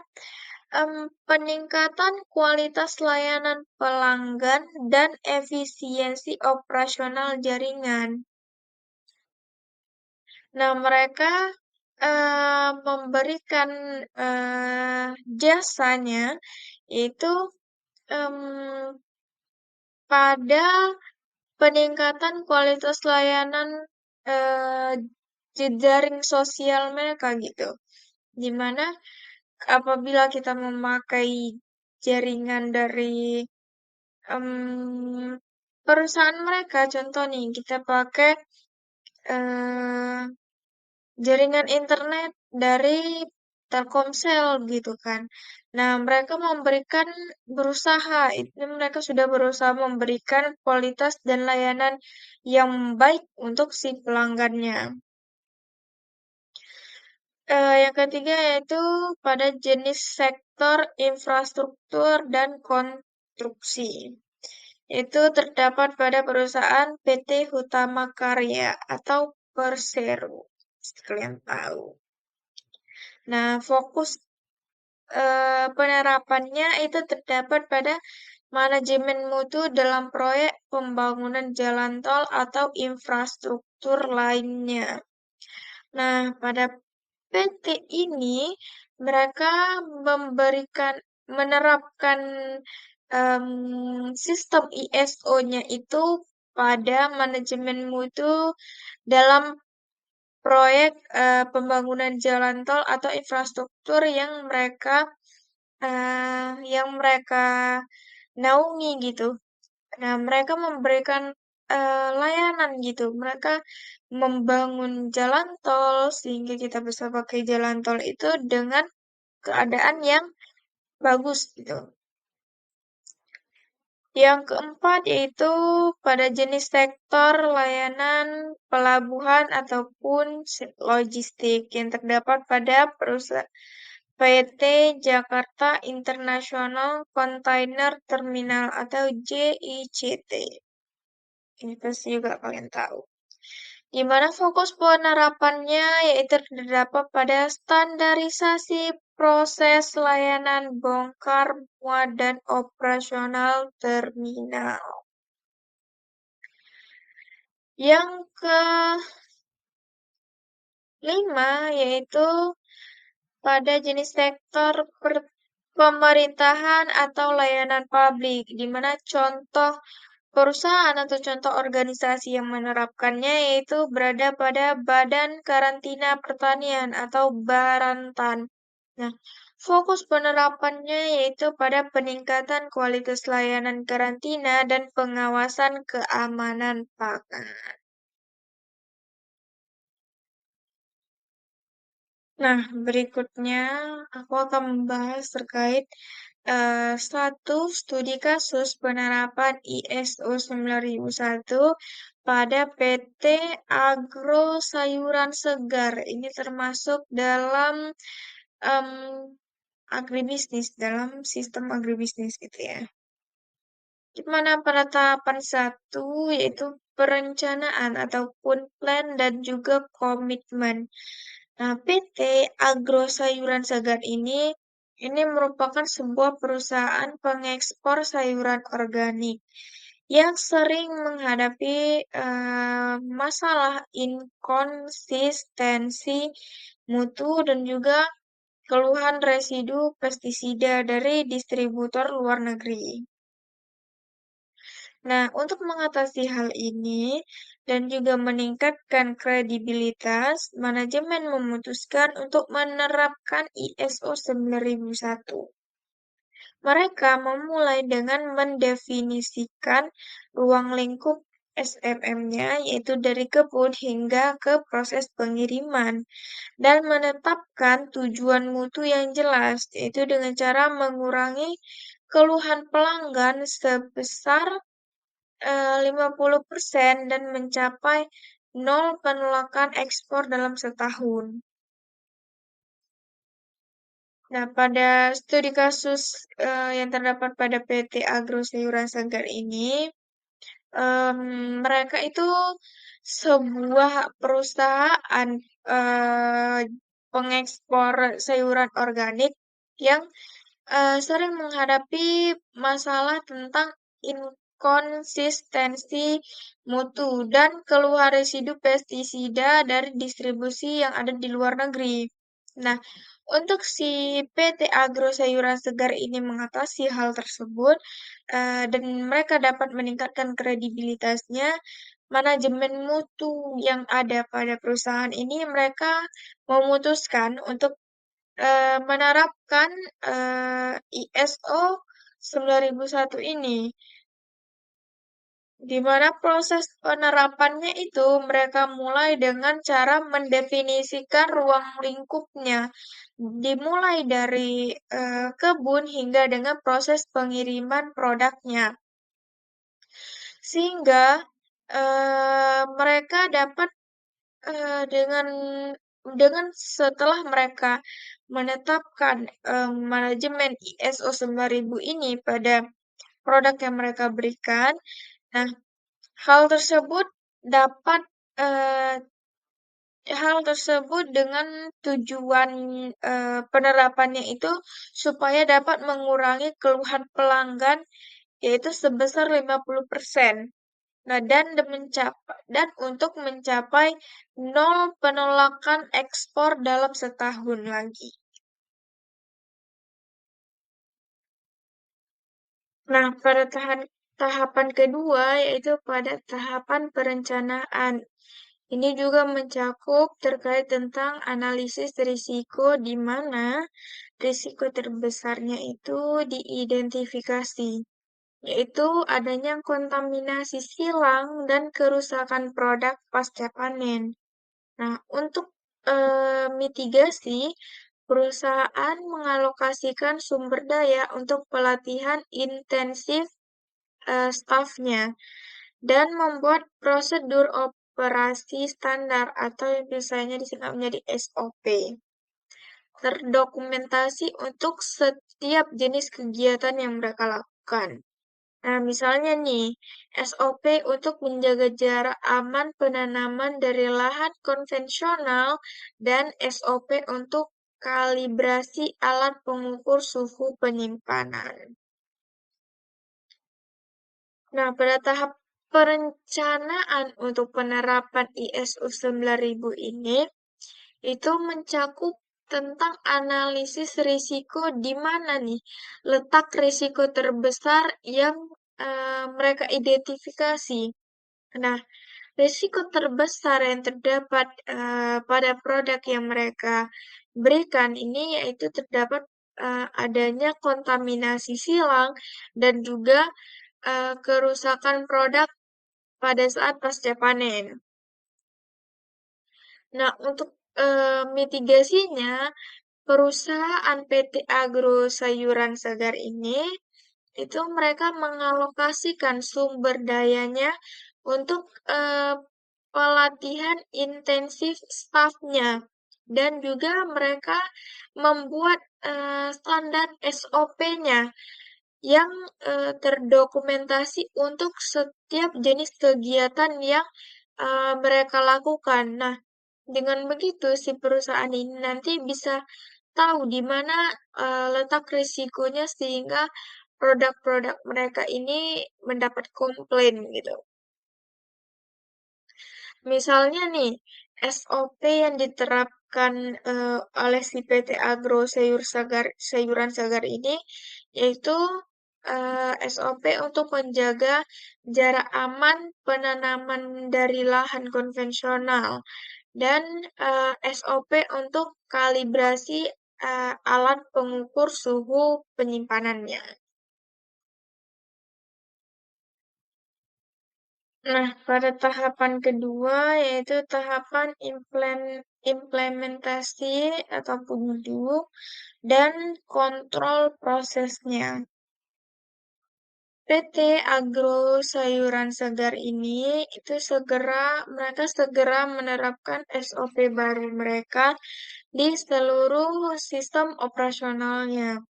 peningkatan kualitas layanan pelanggan dan efisiensi operasional jaringan. Nah, mereka memberikan jasanya itu pada peningkatan kualitas layanan eh, jejaring sosial mereka gitu. Di mana apabila kita memakai jaringan dari perusahaan mereka, contoh nih kita pakai eh, jaringan internet dari Telkomsel gitu kan. Nah, mereka mereka sudah berusaha memberikan kualitas dan layanan yang baik untuk si pelanggannya. Yang ketiga yaitu pada jenis sektor infrastruktur dan konstruksi. Itu terdapat pada perusahaan PT Hutama Karya atau Persero. Kalian tahu. Nah, fokus penerapannya itu terdapat pada manajemen mutu dalam proyek pembangunan jalan tol atau infrastruktur lainnya. Nah, pada PT ini mereka menerapkan sistem ISO-nya itu pada manajemen mutu dalam proyek pembangunan jalan tol atau infrastruktur yang mereka naungi gitu. Nah, mereka memberikan layanan gitu. Mereka membangun jalan tol sehingga kita bisa pakai jalan tol itu dengan keadaan yang bagus gitu. Yang keempat yaitu pada jenis sektor layanan pelabuhan ataupun logistik yang terdapat pada PT Jakarta International Container Terminal atau JICT. Ini pasti juga kalian tahu. Di mana fokus penerapannya yaitu terdapat pada standarisasi proses layanan bongkar muat dan operasional terminal. Yang kelima yaitu pada jenis sektor pemerintahan atau layanan publik, di mana contoh perusahaan atau contoh organisasi yang menerapkannya yaitu berada pada Badan Karantina Pertanian atau Barantan. Nah, fokus penerapannya yaitu pada peningkatan kualitas layanan karantina dan pengawasan keamanan pangan. Nah, berikutnya aku akan membahas terkait satu studi kasus penerapan ISO 9001 pada PT Agro Sayuran Segar. Ini termasuk dalam em, agribisnis, dalam sistem agribisnis gitu ya. Di mana pada tahapan satu yaitu perencanaan ataupun plan dan juga komitmen. Nah, PT Agro Sayuran Segar ini merupakan sebuah perusahaan pengekspor sayuran organik yang sering menghadapi masalah inkonsistensi mutu dan juga keluhan residu pestisida dari distributor luar negeri. Nah, untuk mengatasi hal ini dan juga meningkatkan kredibilitas, manajemen memutuskan untuk menerapkan ISO 9001. Mereka memulai dengan mendefinisikan ruang lingkup SMM-nya, yaitu dari kebun hingga ke proses pengiriman, dan menetapkan tujuan mutu yang jelas, yaitu dengan cara mengurangi keluhan pelanggan sebesar 50% dan mencapai nol penolakan ekspor dalam setahun. Nah, pada studi kasus yang terdapat pada PT Agro Sayuran Segar ini, mereka itu sebuah perusahaan eh, pengekspor sayuran organik yang sering menghadapi masalah tentang inkonsistensi mutu dan keluar residu pestisida dari distribusi yang ada di luar negeri. Nah, untuk si PT Agro Sayuran Segar ini mengatasi hal tersebut dan mereka dapat meningkatkan kredibilitasnya, manajemen mutu yang ada pada perusahaan ini mereka memutuskan untuk menerapkan ISO 9001 ini, di mana proses penerapannya itu mereka mulai dengan cara mendefinisikan ruang lingkupnya, dimulai dari kebun hingga dengan proses pengiriman produknya, sehingga mereka dapat dengan setelah mereka menetapkan manajemen ISO 9000 ini pada produk yang mereka berikan, nah hal tersebut dapat eh, hal tersebut dengan tujuan penerapannya itu supaya dapat mengurangi keluhan pelanggan yaitu sebesar 50%. Nah, dan untuk mencapai nol penolakan ekspor dalam setahun lagi. Nah, pada tahapan kedua yaitu pada tahapan perencanaan. Ini juga mencakup terkait tentang analisis risiko di mana risiko terbesarnya itu diidentifikasi, yaitu adanya kontaminasi silang dan kerusakan produk pasca panen. Nah, untuk mitigasi, perusahaan mengalokasikan sumber daya untuk pelatihan intensif stafnya dan membuat prosedur operasi standar atau yang biasanya disingkat menjadi SOP. terdokumentasi untuk setiap jenis kegiatan yang mereka lakukan. Nah, misalnya nih, SOP untuk menjaga jarak aman penanaman dari lahan konvensional dan SOP untuk kalibrasi alat pengukur suhu penyimpanan. Nah, pada tahap perencanaan untuk penerapan ISO 9000 ini, itu mencakup tentang analisis risiko di mana nih letak risiko terbesar yang mereka identifikasi. Nah, risiko terbesar yang terdapat pada produk yang mereka berikan ini yaitu terdapat adanya kontaminasi silang dan juga kerusakan produk pada saat pasca panen. Nah, untuk mitigasinya, perusahaan PT Agro Sayuran Segar ini itu mereka mengalokasikan sumber dayanya untuk pelatihan intensif stafnya dan juga mereka membuat standar SOP-nya yang terdokumentasi untuk setiap jenis kegiatan yang mereka lakukan. Nah, dengan begitu si perusahaan ini nanti bisa tahu di mana letak risikonya sehingga produk-produk mereka ini mendapat komplain gitu. Misalnya nih, SOP yang diterapkan oleh si PT Agro Sayuran Segar ini yaitu SOP untuk menjaga jarak aman penanaman dari lahan konvensional dan SOP untuk kalibrasi alat pengukur suhu penyimpanannya. Nah, pada tahapan kedua yaitu tahapan implementasi atau duduk dan kontrol prosesnya. PT Agro Sayuran Segar ini itu mereka segera menerapkan SOP baru mereka di seluruh sistem operasionalnya.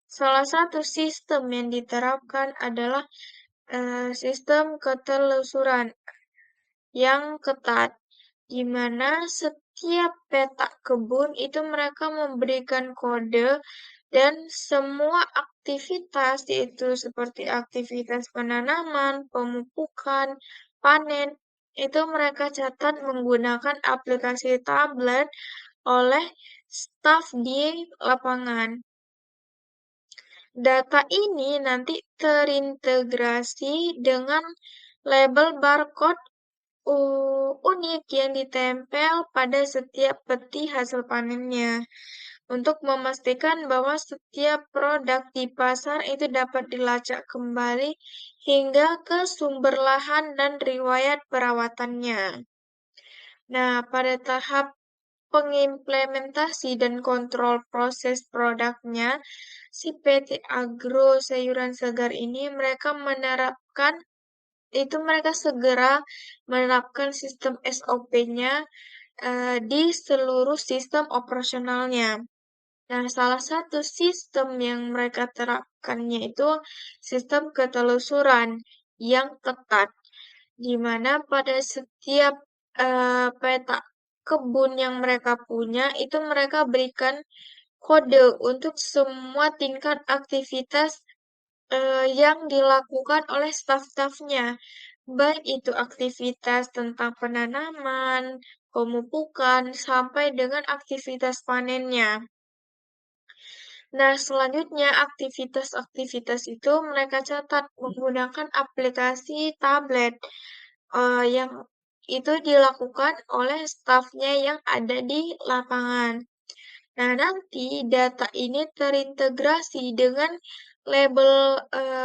Salah satu sistem yang diterapkan adalah sistem ketelusuran yang ketat, di mana setiap petak kebun itu mereka memberikan kode dan semua aktivitas yaitu seperti aktivitas penanaman, pemupukan, panen, itu mereka catat menggunakan aplikasi tablet oleh staf di lapangan. Data ini nanti terintegrasi dengan label barcode unik yang ditempel pada setiap peti hasil panennya untuk memastikan bahwa setiap produk di pasar itu dapat dilacak kembali hingga ke sumber lahan dan riwayat perawatannya. Nah, pada tahap pengimplementasi dan kontrol proses produknya, si PT Agro Sayuran Segar ini mereka segera menerapkan sistem SOP-nya di seluruh sistem operasionalnya. Nah, salah satu sistem yang mereka terapkannya itu sistem ketelusuran yang ketat, di mana pada setiap peta kebun yang mereka punya itu mereka berikan kode untuk semua tingkat aktivitas yang dilakukan oleh staf-stafnya, baik itu aktivitas tentang penanaman, pemupukan, sampai dengan aktivitas panennya. Nah, selanjutnya aktivitas-aktivitas itu mereka catat menggunakan aplikasi tablet yang itu dilakukan oleh stafnya yang ada di lapangan. Nah, nanti data ini terintegrasi dengan label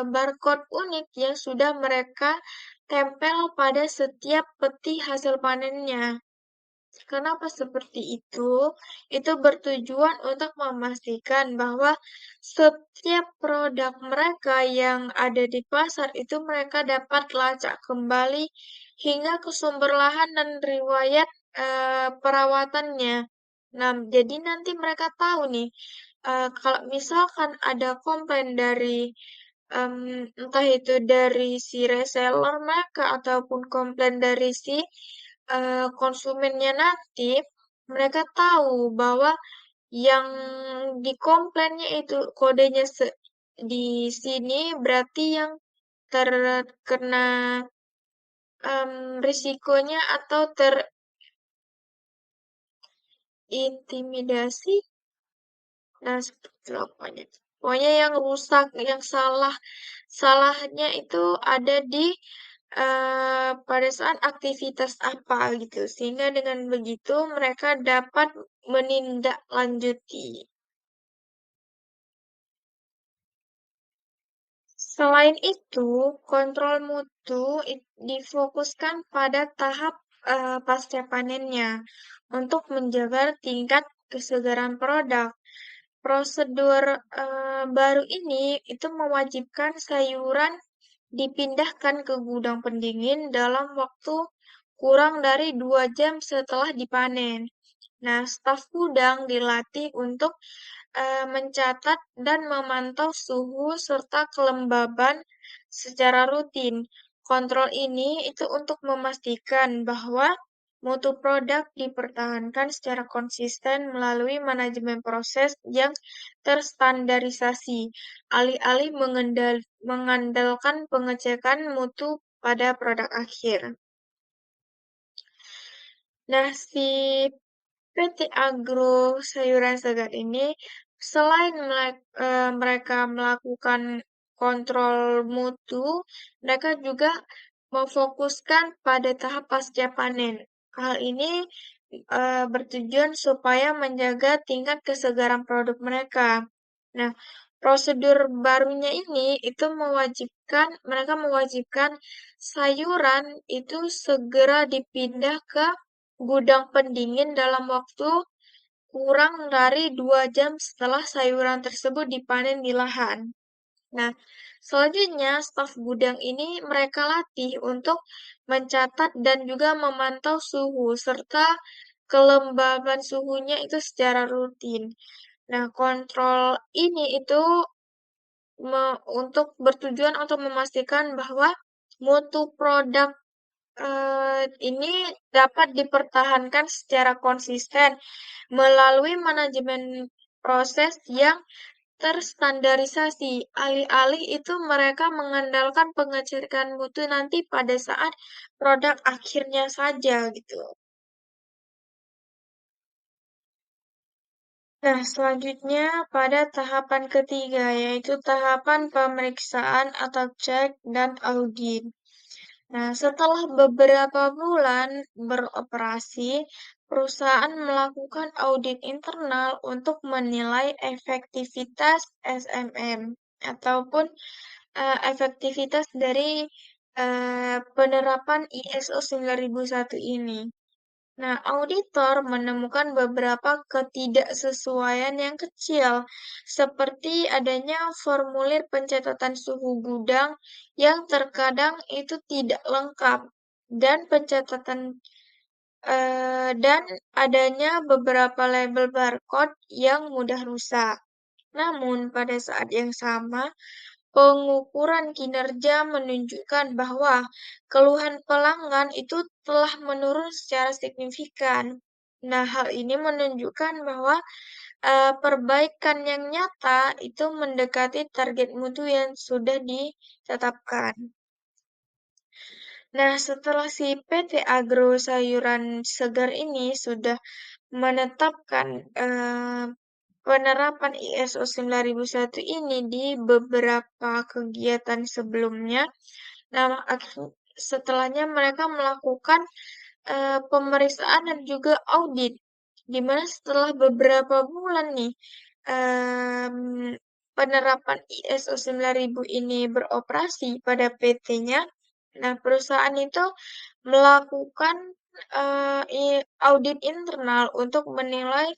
barcode unik yang sudah mereka tempel pada setiap peti hasil panennya. Kenapa seperti itu? Itu bertujuan untuk memastikan bahwa setiap produk mereka yang ada di pasar itu mereka dapat lacak kembali hingga ke sumber lahan dan riwayat perawatannya. Nah, jadi nanti mereka tahu nih, kalau misalkan ada komplain dari, entah itu dari si reseller mereka ataupun komplain dari si, konsumennya nanti, mereka tahu bahwa yang dikomplainnya itu kodenya di sini berarti yang terkena, risikonya atau terintimidasi. Nah, seperti itu pokoknya. Pokoknya yang rusak, yang salahnya itu ada di pada saat aktivitas apa gitu. Sehingga dengan begitu mereka dapat menindaklanjuti. Selain itu, kontrol mutu difokuskan pada tahap pasca panennya untuk menjaga tingkat kesegaran produk. Prosedur baru ini itu mewajibkan sayuran dipindahkan ke gudang pendingin dalam waktu kurang dari 2 jam setelah dipanen. Nah, staf gudang dilatih untuk mencatat dan memantau suhu serta kelembaban secara rutin. Kontrol ini itu untuk memastikan bahwa mutu produk dipertahankan secara konsisten melalui manajemen proses yang terstandarisasi, alih-alih mengandalkan pengecekan mutu pada produk akhir. Nah, si PT Agro Sayuran Segar ini selain mereka melakukan kontrol mutu, mereka juga memfokuskan pada tahap pasca panen. Hal ini bertujuan supaya menjaga tingkat kesegaran produk mereka. Nah, prosedur barunya ini itu mereka mewajibkan sayuran itu segera dipindah ke gudang pendingin dalam waktu kurang dari 2 jam setelah sayuran tersebut dipanen di lahan. Nah, selanjutnya staf gudang ini mereka latih untuk mencatat dan juga memantau suhu serta kelembaban suhunya itu secara rutin. Nah, kontrol ini itu untuk bertujuan untuk memastikan bahwa mutu produk ini dapat dipertahankan secara konsisten melalui manajemen proses yang terstandarisasi. Alih-alih itu mereka mengandalkan pengecekan mutu nanti pada saat produk akhirnya saja gitu. Nah, selanjutnya pada tahapan ketiga, yaitu tahapan pemeriksaan atau cek dan audit. Nah, setelah beberapa bulan beroperasi, perusahaan melakukan audit internal untuk menilai efektivitas SMM ataupun efektivitas dari penerapan ISO 9001 ini. Nah, auditor menemukan beberapa ketidaksesuaian yang kecil, seperti adanya formulir pencatatan suhu gudang yang terkadang itu tidak lengkap, dan dan adanya beberapa label barcode yang mudah rusak. Namun, pada saat yang sama, pengukuran kinerja menunjukkan bahwa keluhan pelanggan itu telah menurun secara signifikan. Nah, hal ini menunjukkan bahwa perbaikan yang nyata itu mendekati target mutu yang sudah ditetapkan. Nah, setelah si PT Agro Sayuran Segar ini sudah menetapkan penerapan ISO 9001 ini di beberapa kegiatan sebelumnya. Nah, setelahnya mereka melakukan pemeriksaan dan juga audit, di mana setelah beberapa bulan nih penerapan ISO 9000 ini beroperasi pada PT-nya, nah perusahaan itu melakukan audit internal untuk menilai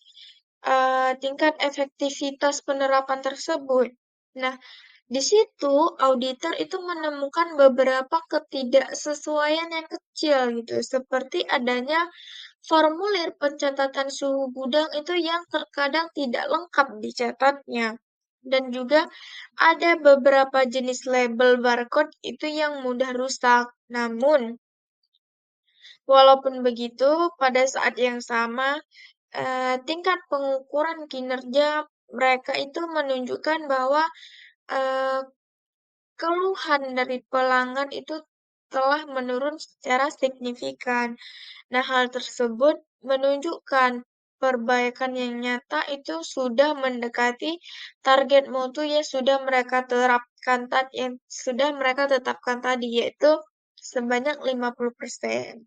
tingkat efektivitas penerapan tersebut. Nah, Di situ, auditor itu menemukan beberapa ketidaksesuaian yang kecil gitu, seperti adanya formulir pencatatan suhu gudang itu yang terkadang tidak lengkap dicatatnya. Dan juga ada beberapa jenis label barcode itu yang mudah rusak. Namun, walaupun begitu, pada saat yang sama, tingkat pengukuran kinerja mereka itu menunjukkan bahwa eh, keluhan dari pelanggan itu telah menurun secara signifikan. Nah, hal tersebut menunjukkan perbaikan yang nyata itu sudah mendekati target mutu yang sudah mereka terapkan tadi, yang sudah mereka tetapkan tadi, yaitu sebanyak 50%.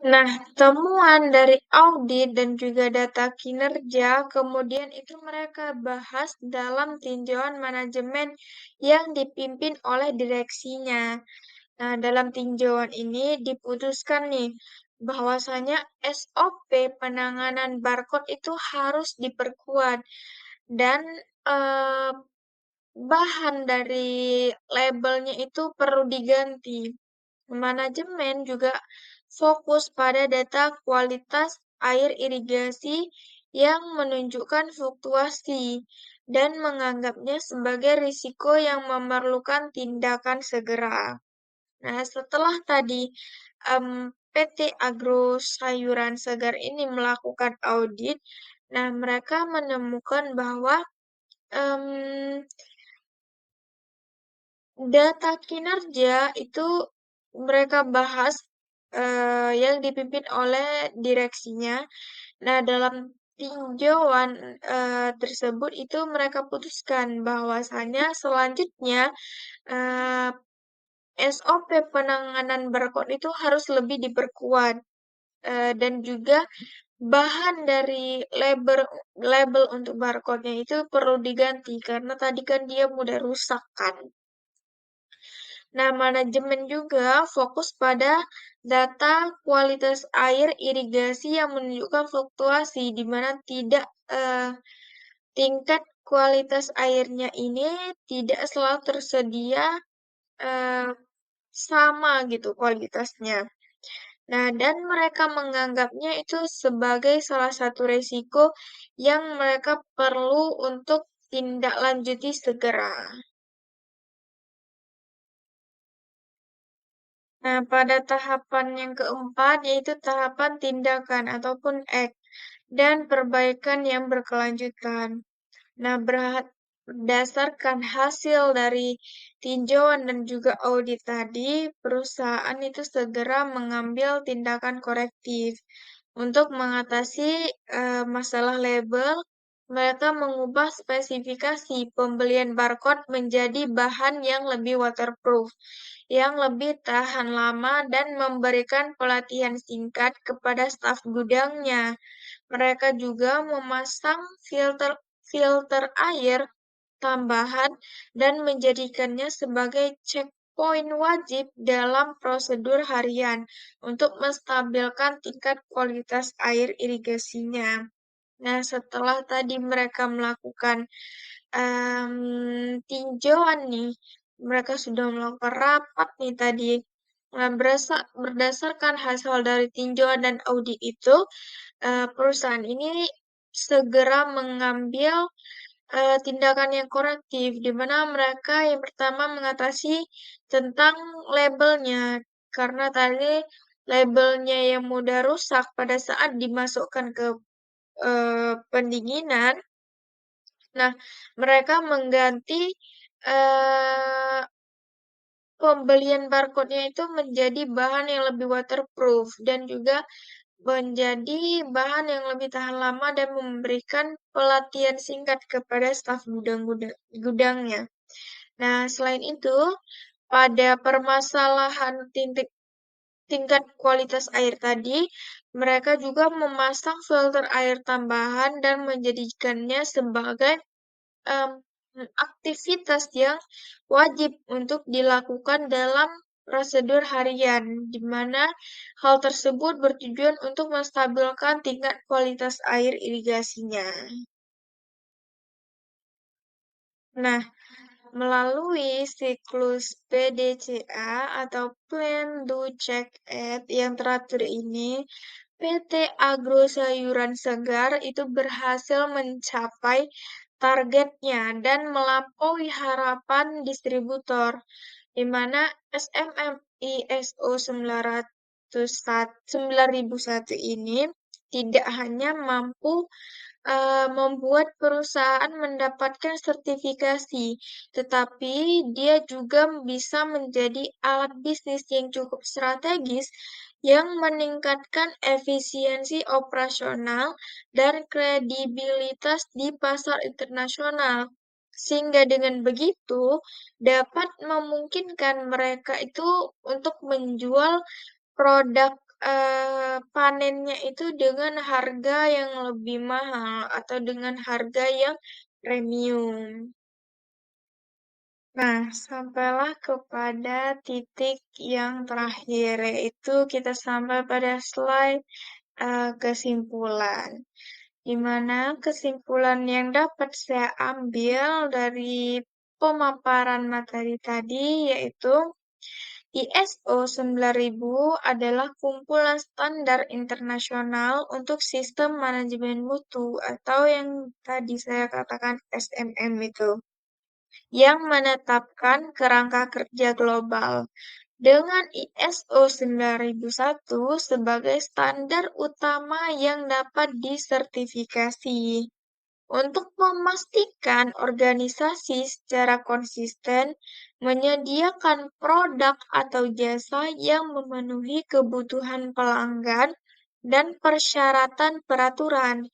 Nah, temuan dari audit dan juga data kinerja, kemudian itu mereka bahas dalam tinjauan manajemen yang dipimpin oleh direksinya. Nah, dalam tinjauan ini diputuskan nih bahwasanya SOP penanganan barcode itu harus diperkuat dan eh, bahan dari labelnya itu perlu diganti. Manajemen juga fokus pada data kualitas air irigasi yang menunjukkan fluktuasi dan menganggapnya sebagai risiko yang memerlukan tindakan segera. Nah, setelah tadi PT Agro Sayuran Segar ini melakukan audit, nah mereka menemukan bahwa em, data kinerja itu mereka bahas yang dipimpin oleh direksinya. Nah, dalam tinjauan tersebut itu mereka putuskan bahwasanya selanjutnya eh, SOP penanganan barcode itu harus lebih diperkuat. Dan juga bahan dari label label untuk barcode-nya itu perlu diganti karena tadi kan dia mudah rusak kan. Nah, manajemen juga fokus pada data kualitas air irigasi yang menunjukkan fluktuasi di mana tidak tingkat kualitas airnya ini tidak selalu tersedia eh, sama gitu kualitasnya. Nah, dan mereka menganggapnya itu sebagai salah satu resiko yang mereka perlu untuk tindak lanjuti segera. Nah, pada tahapan yang keempat yaitu tahapan tindakan ataupun act dan perbaikan yang berkelanjutan. Nah, berdasarkan hasil dari tinjauan dan juga audit tadi, perusahaan itu segera mengambil tindakan korektif. Untuk mengatasi masalah label, mereka mengubah spesifikasi pembelian barcode menjadi bahan yang lebih waterproof, yang lebih tahan lama dan memberikan pelatihan singkat kepada staf gudangnya. Mereka juga memasang filter filter air tambahan dan menjadikannya sebagai checkpoint wajib dalam prosedur harian untuk menstabilkan tingkat kualitas air irigasinya. Nah, setelah tadi mereka melakukan tinjauan nih, mereka sudah melakukan rapat nih tadi. Nah, berdasarkan hasil dari tinjauan dan audit itu, perusahaan ini segera mengambil tindakan yang korektif, di mana mereka yang pertama mengatasi tentang labelnya, karena tadi labelnya yang mudah rusak pada saat dimasukkan ke pendinginan. Nah, mereka mengganti eh, pembelian barcode-nya itu menjadi bahan yang lebih waterproof dan juga menjadi bahan yang lebih tahan lama dan memberikan pelatihan singkat kepada staf gudangnya. Nah, selain itu, pada permasalahan tingkat kualitas air tadi, mereka juga memasang filter air tambahan dan menjadikannya sebagai em, aktivitas yang wajib untuk dilakukan dalam prosedur harian, di mana hal tersebut bertujuan untuk menstabilkan tingkat kualitas air irigasinya. Nah, melalui siklus PDCA atau Plan, Do, Check, Act yang teratur ini, PT Agro Sayuran Segar itu berhasil mencapai targetnya dan melampaui harapan distributor, di mana SMMI SO 9001 ini tidak hanya mampu membuat perusahaan mendapatkan sertifikasi, tetapi dia juga bisa menjadi alat bisnis yang cukup strategis yang meningkatkan efisiensi operasional dan kredibilitas di pasar internasional. Sehingga dengan begitu dapat memungkinkan mereka itu untuk menjual produk, panennya itu dengan harga yang lebih mahal atau dengan harga yang premium. Nah, sampailah kepada titik yang terakhir, yaitu kita sampai pada slide, kesimpulan. Di mana kesimpulan yang dapat saya ambil dari pemaparan materi tadi yaitu ISO 9000 adalah kumpulan standar internasional untuk sistem manajemen mutu atau yang tadi saya katakan SMM itu, yang menetapkan kerangka kerja global. Dengan ISO 9001 sebagai standar utama yang dapat disertifikasi. Untuk memastikan organisasi secara konsisten menyediakan produk atau jasa yang memenuhi kebutuhan pelanggan dan persyaratan peraturan.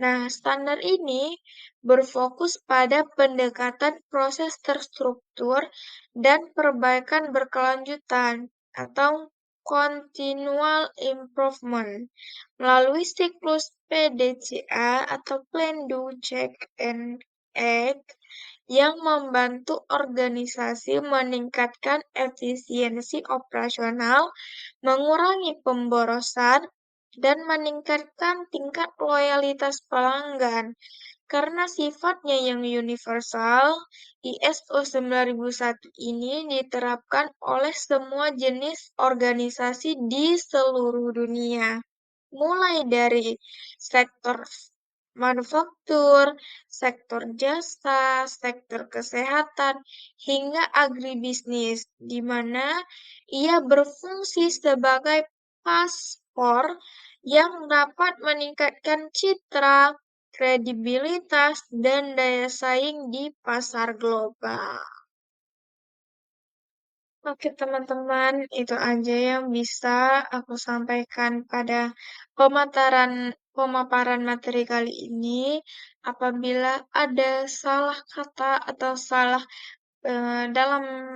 Nah, standar ini berfokus pada pendekatan proses terstruktur dan perbaikan berkelanjutan atau continual improvement melalui siklus PDCA atau Plan, Do, Check, and Act yang membantu organisasi meningkatkan efisiensi operasional, mengurangi pemborosan, dan meningkatkan tingkat loyalitas pelanggan. Karena sifatnya yang universal, ISO 9001 ini diterapkan oleh semua jenis organisasi di seluruh dunia, mulai dari sektor manufaktur, sektor jasa, sektor kesehatan, hingga agribisnis, di mana ia berfungsi sebagai paspor yang dapat meningkatkan citra, kredibilitas, dan daya saing di pasar global. Oke, teman-teman, itu aja yang bisa aku sampaikan pada pemaparan materi kali ini. Apabila ada salah kata atau salah dalam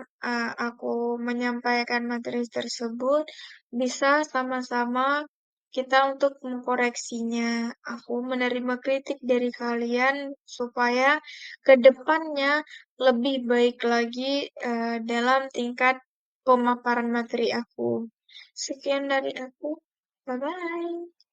aku menyampaikan materi tersebut, bisa sama-sama kita untuk mengkoreksinya. Aku menerima kritik dari kalian supaya ke depannya lebih baik lagi dalam tingkat pemaparan materi aku. Sekian dari aku. Bye-bye.